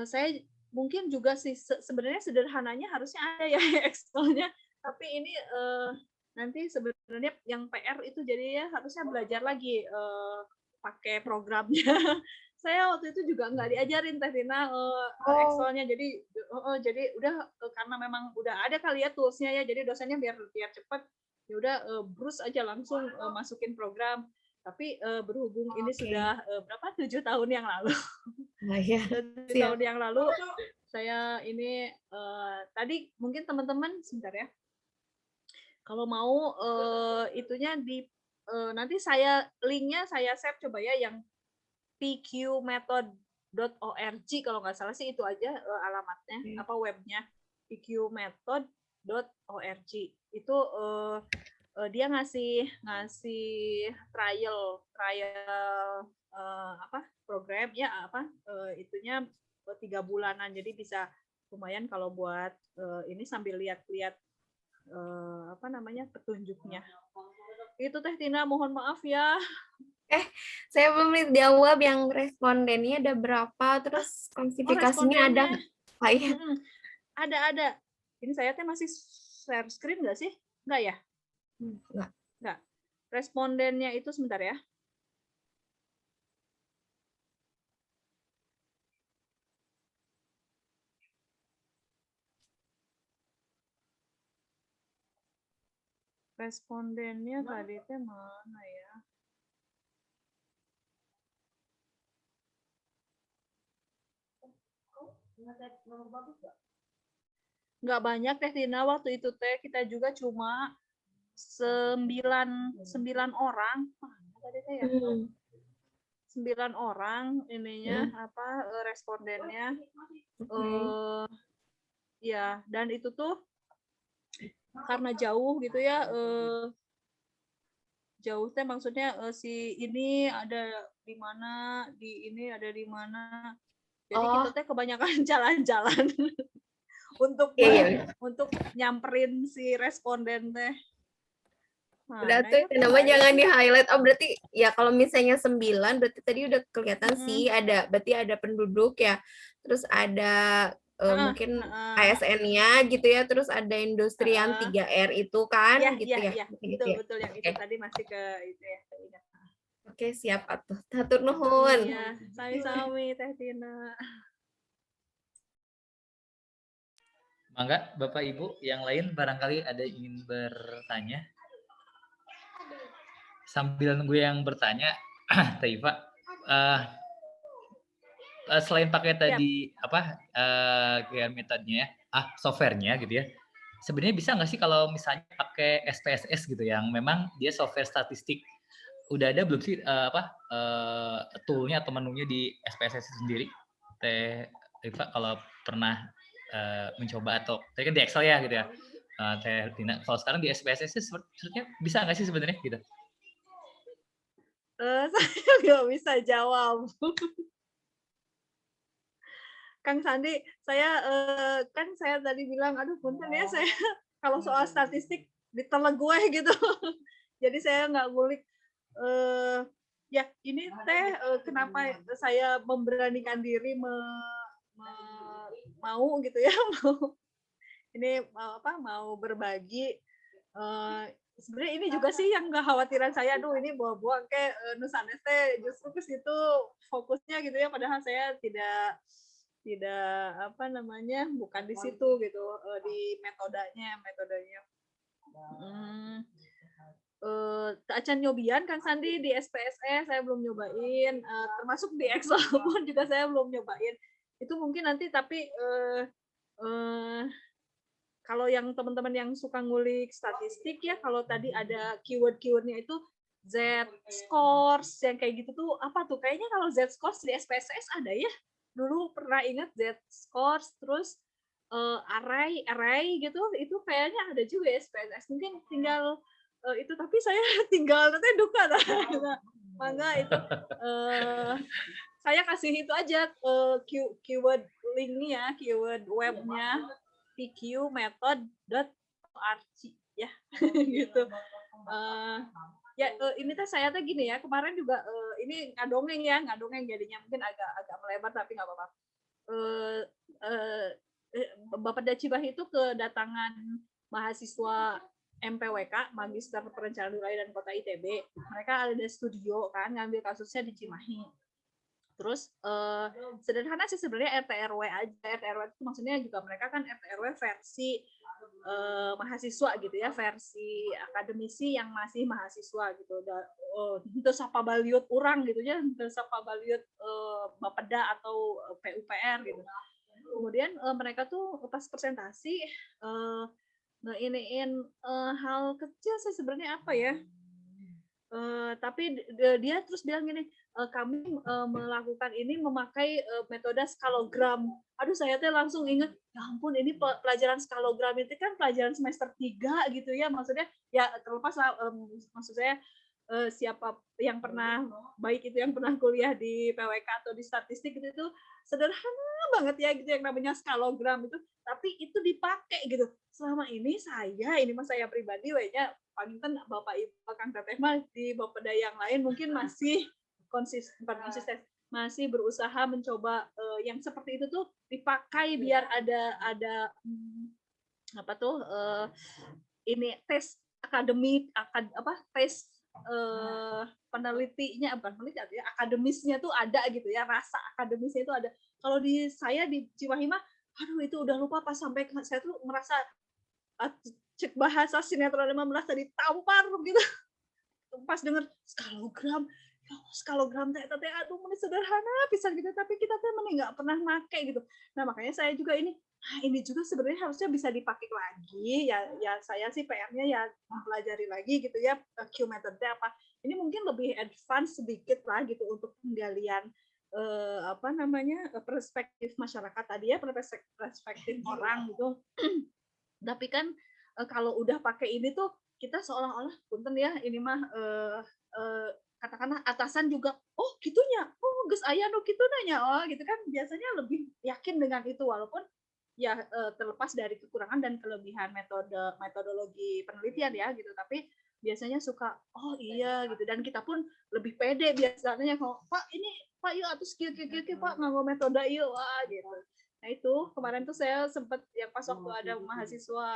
saya mungkin juga sih sebenarnya sederhananya harusnya ada ya Excel-nya, tapi ini nanti sebenarnya yang PR itu jadinya harusnya belajar lagi pakai programnya. Saya waktu itu juga nggak diajarin Teh Tina Excel-nya, jadi udah karena memang udah ada kali ya tools-nya ya, jadi dosennya biar cepat ya udah brus aja langsung masukin program. Tapi berhubung ini Oke. sudah berapa 7 tahun yang lalu. Nah, ya. 7 Siap. tahun yang lalu saya ini tadi mungkin teman-teman sebentar ya. Kalau mau itunya di nanti saya linknya saya save coba ya yang pqmethod.org kalau nggak salah sih itu aja alamatnya apa webnya pqmethod.org itu dia ngasih trial apa program ya apa itunya 3 bulanan jadi bisa lumayan kalau buat ini sambil lihat-lihat apa namanya petunjuknya itu Teh Tina mohon maaf ya. Saya belum jawab yang respondennya ada berapa, terus klasifikasinya ada respondennya. nggak ya? Ada. Ini saya teh masih share screen nggak sih? Nggak ya? Nggak. Respondennya itu sebentar ya. Respondennya tadi teh mana ya? Nggak banyak Teh Tina waktu itu teh kita juga cuma 9 orang. Mana tadi teh ya? 9 orang ininya apa respondennya. Ya, dan itu tuh karena jauh gitu ya jauh teh maksudnya si ini ada di mana, di ini ada di mana. Jadi kita teh kebanyakan jalan-jalan untuk untuk nyamperin si responden teh. Berarti nama jangan di-highlight. Oh, berarti ya kalau misalnya 9 berarti tadi udah kelihatan sih ada berarti ada penduduk ya. Terus ada mungkin ASN-nya gitu ya, terus ada industri yang 3R itu kan gitu ya. Betul yang itu tadi masih ke itu ya. Oke, siap atuh. Hatur nuhun. Iya, sami-sami Teh Tina. Mangga Bapak Ibu yang lain barangkali ada ingin bertanya. Sambil nunggu yang bertanya, Teh Iva, selain pakai tadi apa kayak metodenya, softwarenya gitu ya. Sebenarnya bisa nggak sih kalau misalnya pakai SPSS gitu yang memang dia software statistik, udah ada belum sih toolnya atau menunya di SPSS sendiri? Teh Iva kalau pernah mencoba atau tadi kan di Excel ya gitu ya. Teh Tina, kalau sekarang di SPSS sebenarnya bisa nggak sih sebenarnya gitu? Saya nggak bisa jawab. Kang Sandi, saya kan saya tadi bilang, aduh punten ya saya kalau soal statistik ditelan gue gitu. Jadi saya nggak ngulik. Ya ini teh kenapa saya memberanikan diri mau gitu ya ini mau berbagi. Sebenarnya ini juga sih yang kekhawatiran saya, aduh ini bawa-bawa kayak nusanes teh justru ke situ fokusnya gitu ya, padahal saya tidak apa namanya bukan di situ gitu di metodenya. Acan nyobian Kang Sandi di SPSS saya belum nyobain, termasuk di Excel pun juga saya belum nyobain. Itu mungkin nanti tapi kalau yang teman-teman yang suka ngulik statistik ya, kalau tadi ada keyword-keywordnya itu Z-scores yang kayak gitu tuh apa tuh? Kayaknya kalau Z-scores di SPSS ada ya. Dulu pernah ingat Z-scores terus array gitu itu kayaknya ada juga ya SPSS. Mungkin tinggal itu tapi saya tinggal nanti duka mangga itu saya kasih itu aja keyword linknya, keyword webnya pqmethod.org ya gitu. Ya ini teh saya teh gini ya, kemarin juga ini ngadongeng jadinya mungkin agak melebar tapi nggak apa-apa. Bapak Dacibah itu kedatangan mahasiswa MPWK, Magister Perencanaan Wilayah dan Kota ITB. Mereka ada studio kan, ngambil kasusnya di Cimahi. Terus sederhana sih sebenarnya RT RW aja. RT RW itu maksudnya juga mereka kan RT RW versi mahasiswa gitu ya, versi akademisi yang masih mahasiswa gitu. Itu sapa baliut urang gitu ya, itu sapa baliut Bapeda atau PUPR gitu. Kemudian mereka tuh pas presentasi ngeiniin hal kecil sih sebenarnya apa ya? Tapi dia terus bilang gini, kami melakukan ini memakai metode skalogram. Aduh, saya tuh langsung ingat, ya ampun ini pelajaran skalogram itu kan pelajaran semester 3 gitu ya, maksudnya ya terlepas lah, maksud saya siapa yang pernah, baik itu yang pernah kuliah di PWK atau di statistik gitu, itu sederhana banget ya gitu yang namanya skalogram itu, tapi itu dipakai gitu. Selama ini saya pribadi kayaknya palinten Bapak Ibu Kang Teteh mah di Bapeda yang lain mungkin masih bukan konsisten, masih berusaha mencoba yang seperti itu tuh dipakai biar ada apa tuh ini tes akademik tes penelitinya, bukan peneliti ya, akademisnya tuh ada gitu ya, rasa akademisnya itu ada. Kalau di saya di Cimahi mah, aduh itu udah lupa pas sampai saya tuh merasa cek bahasa sinetron 15 tadi tampar gitu. Pas denger skalogram teh aduh meni sederhana pisan gitu, tapi kita teh meni nggak pernah make gitu. Nah, makanya saya juga ini juga sebenarnya harusnya bisa dipakai lagi ya saya sih PR-nya ya mempelajari lagi gitu ya, Q method apa. Ini mungkin lebih advance sedikit lah gitu untuk penggalian perspektif masyarakat tadi ya, perspektif orang gitu. Tapi kan kalau udah pakai ini tuh kita seolah-olah punten ya ini mah katakanlah atasan juga gitunya, geus aya nu kitu nanya gitu kan, biasanya lebih yakin dengan itu walaupun ya terlepas dari kekurangan dan kelebihan metodologi penelitian ya gitu, tapi biasanya suka iya gitu, dan kita pun lebih pede biasanya kalau Pak ini Pak yuk atus kieu Pak nganggo metode ieu gitu. Nah itu kemarin tuh saya sempat yang pas waktu ada mahasiswa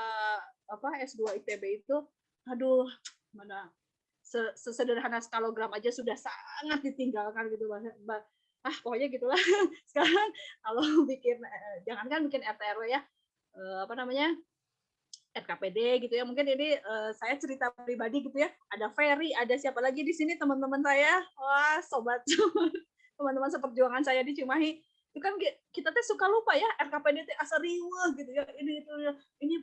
S2 ITB itu, aduh mana sesederhana skalogram aja sudah sangat ditinggalkan gitu pokoknya gitulah. Sekarang kalau bikin jangankan bikin RT RW ya, RKPD gitu ya, mungkin ini saya cerita pribadi gitu ya, ada Ferry, ada siapa lagi di sini teman-teman saya, wah sobat teman-teman seperjuangan saya di Cimahi, itu kan kita tuh suka lupa ya, RKPD asa riweuh gitu ya, ini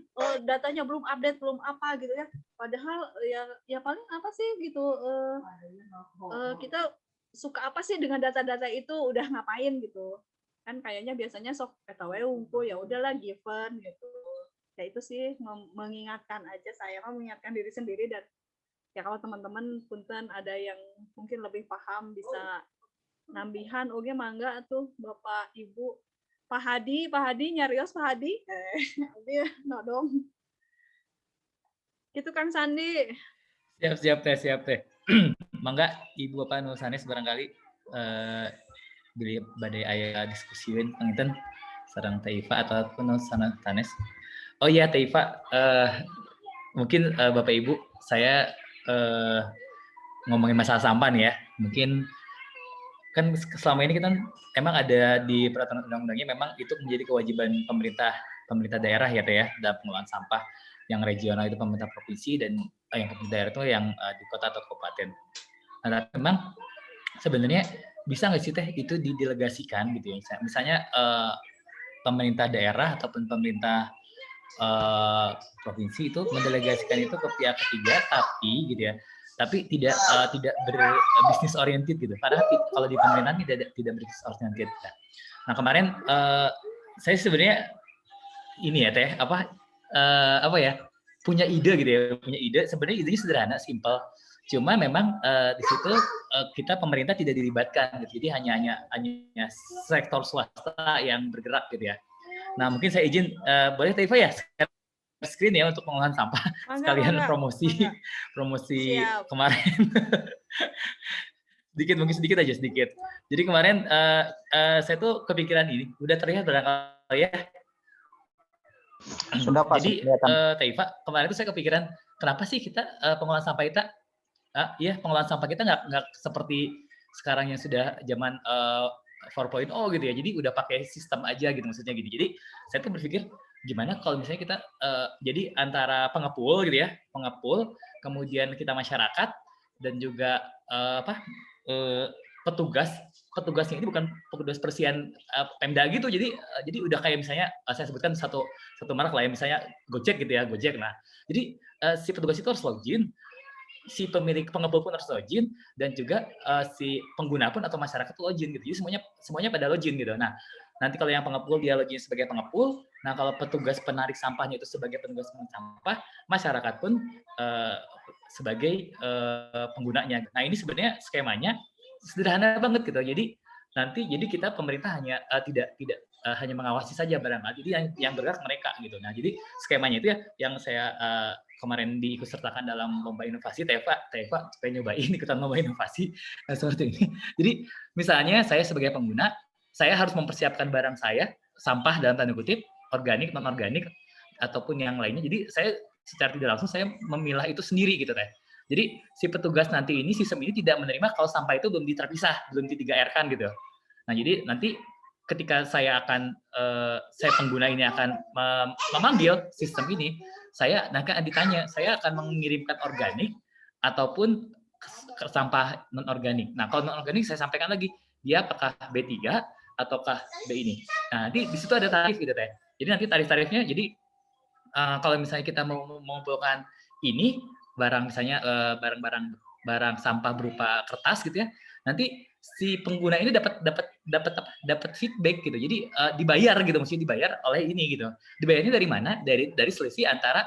datanya belum update, belum apa gitu ya, padahal ya paling apa sih gitu, kita suka apa sih dengan data-data itu, udah ngapain gitu kan, kayaknya biasanya sok eta we unggul ya udahlah given gitu ya. Itu sih mengingatkan aja, saya mau mengingatkan diri sendiri, dan ya kalau teman-teman punten ada yang mungkin lebih paham bisa nambihan oge mangga tuh Bapak Ibu. Pak Hadi nyarios Pak Hadi dia no dong gitu Kang Sandi. Siap teh. Mangga Ibu Bapak nu sanes barangkali beli badai aya diskusiun panginten sareng Teh Iva ataupun nu sanes. Oh iya Teh Iva, mungkin Bapak Ibu saya ngomongin masalah sampah nih ya. Mungkin kan selama ini kita emang ada di peraturan undang-undangnya memang itu menjadi kewajiban pemerintah daerah ya Teh ya, dalam pengelolaan sampah. Yang regional itu pemerintah provinsi, dan yang pemerintah daerah itu yang di kota atau kabupaten. Nah, memang sebenarnya bisa nggak sih Teh itu didelegasikan gitu ya? Misalnya pemerintah daerah ataupun pemerintah provinsi itu mendelegasikan itu ke pihak ketiga, tapi gitu ya, tapi tidak berbisnis oriented gitu. Padahal kalau di pemerintahan tidak berbisnis oriented. Nah kemarin saya sebenarnya ini ya Teh punya ide gitu ya, sebenarnya idenya sederhana, simple, cuma memang di situ kita pemerintah tidak dilibatkan gitu. Jadi hanya sektor swasta yang bergerak gitu ya. Nah mungkin saya izin boleh Teh Iva ya screen ya untuk pengolahan sampah sekalian promosi Siap. Kemarin sedikit aja. Jadi kemarin saya tuh kepikiran ini, udah terlihat barangkali ya. Sudah Pak. Jadi Teh Iva, kemarin itu saya kepikiran kenapa sih kita pengolahan sampah kita pengolahan sampah kita nggak seperti sekarang yang sudah zaman 4.0 gitu ya. Jadi udah pakai sistem aja gitu maksudnya gitu. Jadi saya tuh berpikir gimana kalau misalnya kita jadi antara pengepul gitu ya, pengepul, kemudian kita masyarakat dan juga petugasnya ini bukan petugas persian Pemda gitu, jadi udah kayak misalnya saya sebutkan satu merek lah ya, misalnya Gojek gitu ya, Gojek. Nah, jadi si petugas itu harus login, si pemilik pengepul pun harus login, dan juga si pengguna pun atau masyarakat itu login gitu. Jadi semuanya pada login gitu. Nah, nanti kalau yang pengepul dia login sebagai pengepul, nah kalau petugas penarik sampahnya itu sebagai petugas penarik sampah, masyarakat pun sebagai penggunanya. Nah, ini sebenarnya skemanya sederhana banget gitu. Jadi kita pemerintah hanya tidak hanya mengawasi saja barangkali, jadi yang bergerak mereka gitu. Nah, jadi skemanya itu ya yang saya kemarin diikut sertakan dalam lomba inovasi. Teva pengen nyobain ikutan lomba inovasi seperti ini. Jadi misalnya saya sebagai pengguna, saya harus mempersiapkan barang saya, sampah dalam tanda kutip, organik, non organik ataupun yang lainnya. Jadi saya secara tidak langsung saya memilah itu sendiri gitu Teh. Jadi si petugas nanti ini, sistem ini tidak menerima kalau sampah itu belum terpisah, belum di-3R-kan gitu. Nah, jadi nanti ketika saya pengguna ini akan memanggil sistem ini, saya akan ditanya, saya akan mengirimkan organik ataupun sampah non organik. Nah, kalau non organik saya sampaikan lagi, dia apakah B3 ataukah B ini. Nah, nanti di situ ada tarif gitu Teh. Jadi nanti tarif-tarifnya, jadi kalau misalnya kita mau mengumpulkan ini barang, misalnya barang sampah berupa kertas gitu ya, nanti si pengguna ini dapat feedback gitu. Jadi dibayar gitu, maksudnya dibayar oleh ini gitu. Dibayarnya dari mana? Dari selisih antara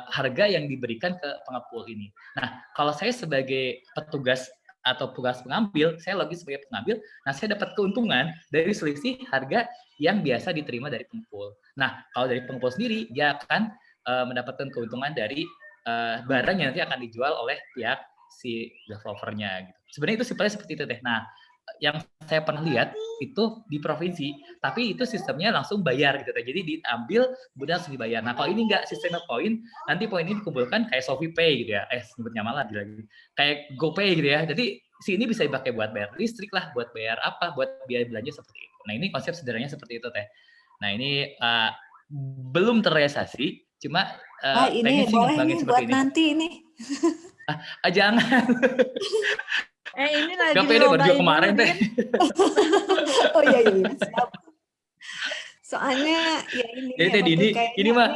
harga yang diberikan ke pengepul ini. Nah, kalau saya sebagai petugas atau tugas pengambil, saya login sebagai pengambil, nah saya dapat keuntungan dari selisih harga yang biasa diterima dari pengepul. Nah, kalau dari pengepul sendiri, dia akan mendapatkan keuntungan dari barang yang nanti akan dijual oleh pihak si developernya gitu. Sebenarnya itu simpelnya seperti itu Teh. Nah, yang saya pernah lihat itu di provinsi, tapi itu sistemnya langsung bayar gitu Teh. Jadi diambil kemudian langsung dibayar. Nah, kalau ini enggak, sistemnya poin, nanti poin ini dikumpulkan kayak ShopeePay gitu ya. Sebutnya malah lagi. Kayak GoPay gitu ya. Jadi si ini bisa dipakai buat bayar listrik lah, buat bayar apa, buat biaya belanja seperti itu. Nah, ini konsep sederhananya seperti itu Teh. Nah, ini belum terrealisasi, cuma ini boleh nih buat ini. Nanti ini. Jangan. Ini lagi gak pede baru kemarin Teh. Oh iya siap. Soalnya ya ini. Jadi Teh Dini, ini mah.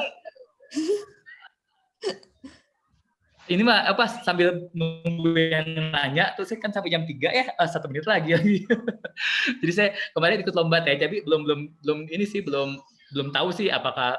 Ini mah apa sambil nunggu yang nanya, terus kan sampai jam 3 ya, 1 menit lagi. Jadi saya kemarin ikut lomba Teh, tapi belum ini sih, belum tahu sih apakah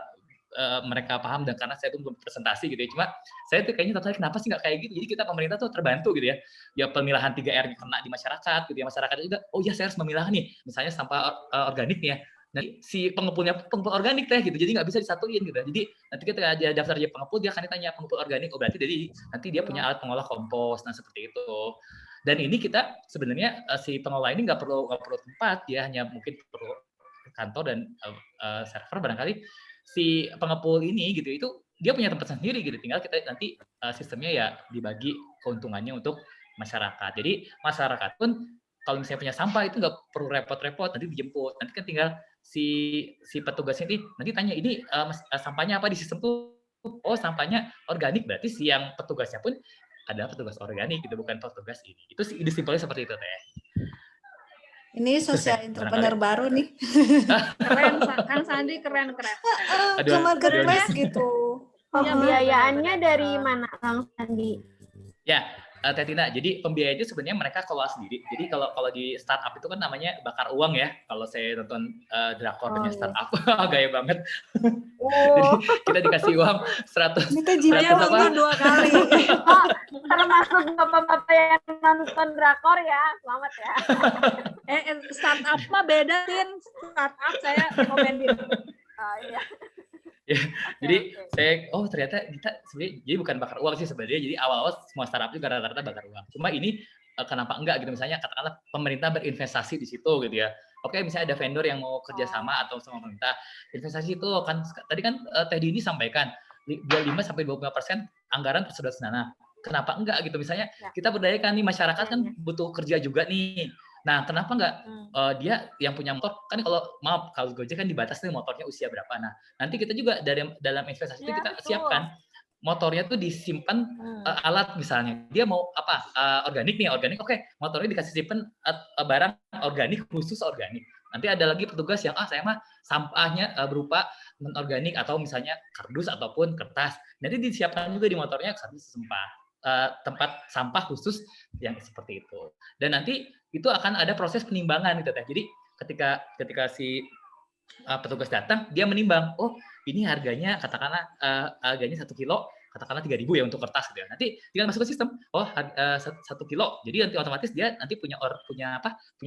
mereka paham, dan karena saya pun belum presentasi gitu ya. Cuma saya tuh kayaknya tertarik, kenapa sih nggak kayak gitu? Jadi kita pemerintah tuh terbantu gitu ya. Ya pemilahan 3R kena di masyarakat gitu ya. Masyarakat juga, oh ya saya harus memilah nih, misalnya sampah organik nih ya. Nanti si pengepul organik Teh gitu, jadi nggak bisa disatuin gitu. Jadi nanti kita ada daftar dia pengepul, dia akan ditanya pengepul organik, oh berarti jadi nanti dia punya alat pengolah kompos, nah seperti itu. Dan ini kita sebenarnya si pengolah ini nggak perlu tempat, dia hanya mungkin perlu kantor dan server barangkali. Si pengepul ini gitu, itu dia punya tempat sendiri gitu, tinggal kita nanti sistemnya ya dibagi keuntungannya untuk masyarakat. Jadi masyarakat pun kalau misalnya punya sampah itu nggak perlu repot-repot, nanti dijemput, nanti kan tinggal si petugasnya nanti tanya ini sampahnya apa di sistem tuh, oh sampahnya organik, berarti si yang petugasnya pun adalah petugas organik gitu, bukan petugas ini. Itu ide simpelnya seperti itu Teh. Ini sosial entrepreneur baru nih. Keren, Kang Sandi, keren. Ke marketplace gitu. Pembiayaannya dari mana Kang Sandi? Ya, Teh Tina, jadi pembiayaan itu sebenarnya mereka kelola sendiri. Jadi kalau di startup itu kan namanya bakar uang ya. Kalau saya nonton drakornya startup, gaya banget. Jadi kita dikasih uang 100. Kita jiwa 2 kali. Termasuk bapak-bapak yang nonton drakor ya, selamat ya. Startup mah beda Tin. Startup saya komenin. Iya. Ya, jadi saya ternyata kita sebenarnya jadi bukan bakar uang sih sebenarnya. Jadi awal-awal semua startup juga rata-rata bakar uang. Cuma ini kenapa enggak gitu, misalnya katakanlah pemerintah berinvestasi di situ gitu ya. Oke, misalnya ada vendor yang mau kerjasama atau sama pemerintah, investasi itu kan tadi kan Teh Dini sampaikan 5-25% anggaran tersebut sana. Kenapa enggak gitu, misalnya kita berdayakan nih, masyarakat kan butuh kerja juga nih. Nah, kenapa nggak dia yang punya motor kan kalau Gojek kan dibatas nih motornya usia berapa. Nah, nanti kita juga dalam investasi itu Iya, kita betul. siapkan motornya tuh disimpan alat misalnya. Dia mau apa? Organik nih, organik. Oke, motornya dikasih simpen barang organik khusus organik. Nanti ada lagi petugas yang saya mah sampahnya berupa non-organik atau misalnya kardus ataupun kertas. Nanti disiapkan juga di motornya kardus tempat sampah khusus yang seperti itu. Dan nanti itu akan ada proses penimbangan gitu teh. Jadi ketika si petugas datang, dia menimbang, oh ini harganya katakanlah harganya 1 kilo, katakanlah 3.000 ya untuk kertas gitu ya. Nanti tinggal masuk ke sistem, 1 kilo. Jadi nanti otomatis dia nanti punya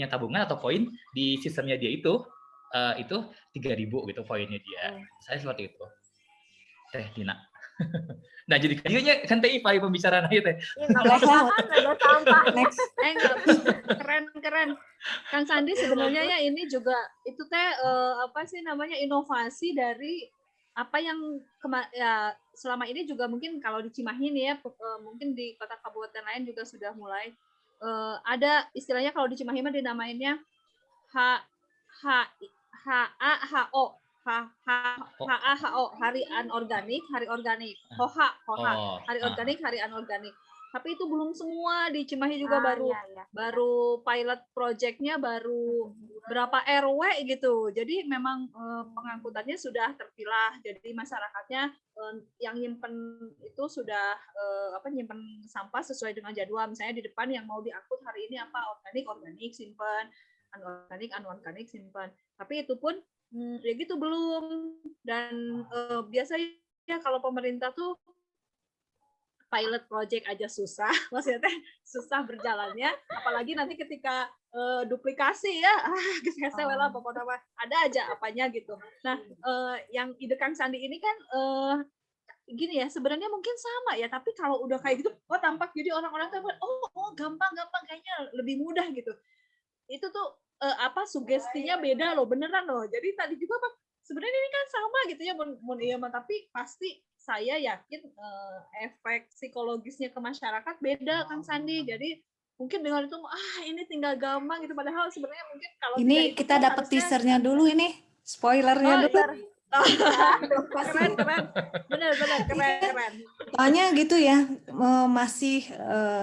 tabungan atau poin di sistemnya dia itu 3.000 gitu poinnya dia. Saya seperti itu. Teh Dina. Nah jadi kayaknya kan TIPA pembicaraan aja teh. Ada sampah. Next. Keren. Kang Sandi sebenarnya ya ini juga itu teh apa sih namanya inovasi dari apa yang selama ini juga mungkin kalau di Cimahi nih ya mungkin di kota kabupaten lain juga sudah mulai ada istilahnya kalau di Cimahi mah dinamainnya HAHO hari organik, hari organik. Tapi itu belum semua di Cimahi juga baru pilot project-nya baru berapa RW gitu. Jadi memang pengangkutannya sudah terpilah. Jadi masyarakatnya yang nyimpen itu sudah nyimpen sampah sesuai dengan jadwal. Misalnya di depan yang mau diangkut hari ini apa organik simpan, anorganik simpan. Tapi itu pun ya gitu belum. Dan biasanya kalau pemerintah tuh pilot project aja susah, maksudnya susah berjalannya, apalagi nanti ketika duplikasi ya, kesehatan lah pokoknya ada aja apanya gitu. Nah, yang ide Kang Sandi ini kan gini ya, sebenarnya mungkin sama ya, tapi kalau udah kayak gitu, tampak jadi orang-orang tuh gampang kayaknya lebih mudah gitu. Itu tuh sugestinya beda loh, beneran loh. Jadi tadi juga sebenarnya ini kan sama gitu ya, tapi pasti saya yakin efek psikologisnya ke masyarakat beda Kang Sandi. Jadi mungkin dengan itu ini tinggal gampang gitu, padahal sebenarnya mungkin kalau ini kita dapat teasernya dulu ini, spoilernya dulu. Keren. Benar keren. Soalnya gitu ya, masih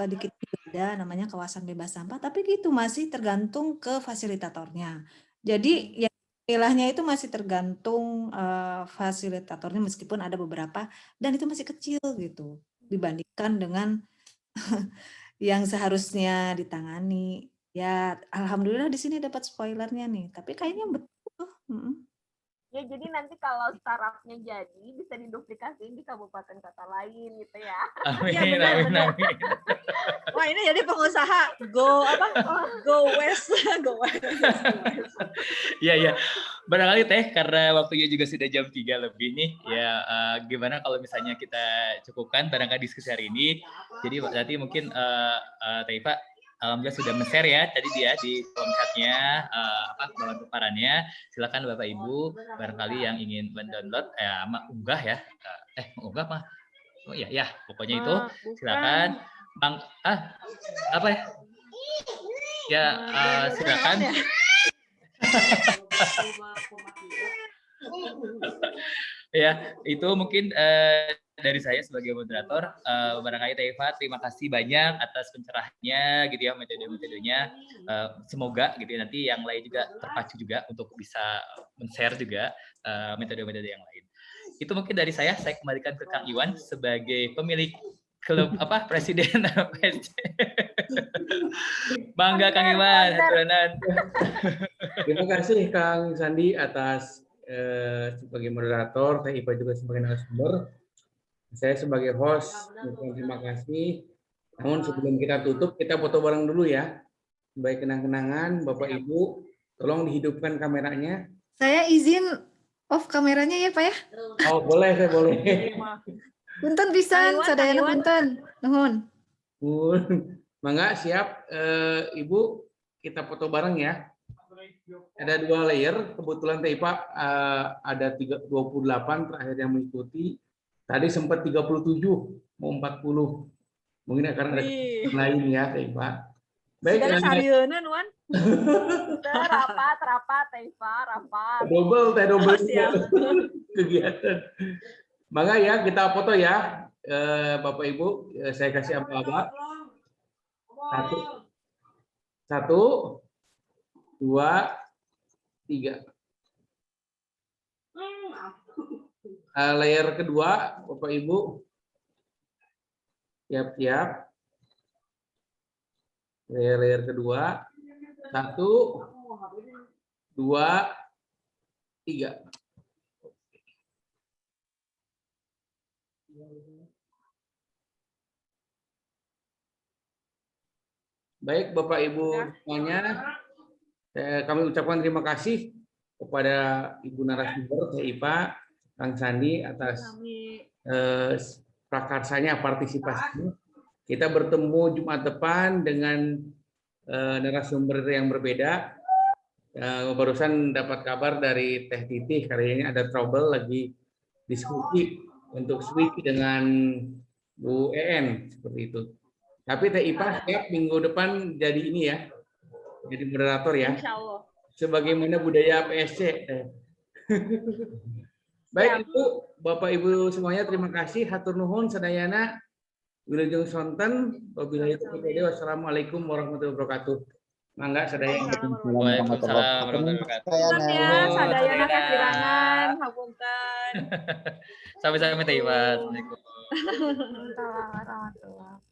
dikit beda namanya kawasan bebas sampah, tapi gitu masih tergantung ke fasilitatornya. Jadi ya istilahnya itu masih tergantung fasilitatornya meskipun ada beberapa dan itu masih kecil gitu dibandingkan dengan yang seharusnya ditangani. Ya alhamdulillah di sini dapat spoilernya nih, tapi kayaknya betul. Ya jadi nanti kalau startupnya jadi bisa diduplikasiin di kabupaten kota lain gitu ya. Amin. Wah ini jadi pengusaha go west. Iya. Barangkali teh karena waktunya juga sudah jam 3 lebih nih. Ya gimana kalau misalnya kita cukupkan barangkali diskusi hari ini. Jadi berarti mungkin Taifa alhamdulillah sudah men-share ya tadi dia di kolom chat-nya bahan paparannya. Silakan Bapak Ibu barangkali yang ingin mendownload unggah ya. Mengunggah mah. Oh ya, pokoknya itu silakan. Bang apa ya? Ya silakan. Ya, itu mungkin dari saya sebagai moderator. Barangkali Taifa, terima kasih banyak atas pencerahannya gitu ya, metode-metodenya. Semoga gitu ya, nanti yang lain juga terpacu juga untuk bisa men-share juga metode-metode yang lain. Itu mungkin dari saya kembalikan ke Kang Iwan sebagai pemilik klub presiden PSC. Bangga Kang Iwan, Terima kasih Kang Sandi atas sebagai moderator, saya Ipa juga sebagai narasumber. Saya sebagai host, terima kasih. Namun sebelum kita tutup, kita foto bareng dulu ya. Sebagai kenang-kenangan, Bapak Ibu, tolong dihidupkan kameranya. Saya izin off kameranya ya Pak ya? Oh boleh, saya boleh. Punten pisan, sadayana punten. Nuhun. Mangga siap, Ibu, kita foto bareng ya. Ada 2 layer, kebetulan Taipa ada 28 terakhir yang mengikuti. Tadi sempat 37, mau 40. Mungkin akan ada lain ya Taipa. Baik, Sudah sarieuna nuan. Rapat, Taifa, rapat. teh double Oh, siap. kegiatan. Maka ya kita foto ya, Bapak Ibu, saya kasih aba-aba. Satu, dua, tiga. Layer kedua, Bapak Ibu. Siap-siap. Layer kedua. Satu, dua, tiga. Baik, Bapak Ibu semuanya, kami ucapkan terima kasih kepada Ibu narasumber TIPA, Kang Sandi atas prakarsanya, partisipasinya. Kita bertemu Jumat depan dengan narasumber yang berbeda. Barusan dapat kabar dari Teh Titi, kali ini ada trouble lagi diskusi untuk switch dengan Bu EN seperti itu. Tapi Teh Ipa siap minggu depan jadi ini ya, jadi moderator ya. Insya Allah. Sebagaimana budaya PSC. Baik itu Bapak Ibu semuanya, terima kasih. Hatur nuhun sadayana. Wilujeng sonten. Wabillahi taufiq. Wassalamualaikum warahmatullahi wabarakatuh. Mangga sadayana. Waalaikumsalam warahmatullahi wabarakatuh. Punten ya, sadayana Dadah. kakirangan, hapunten. Sampai-sampai Taifa. Assalamualaikum. Waalaikumsalam warahmatullahi wabarakatuh.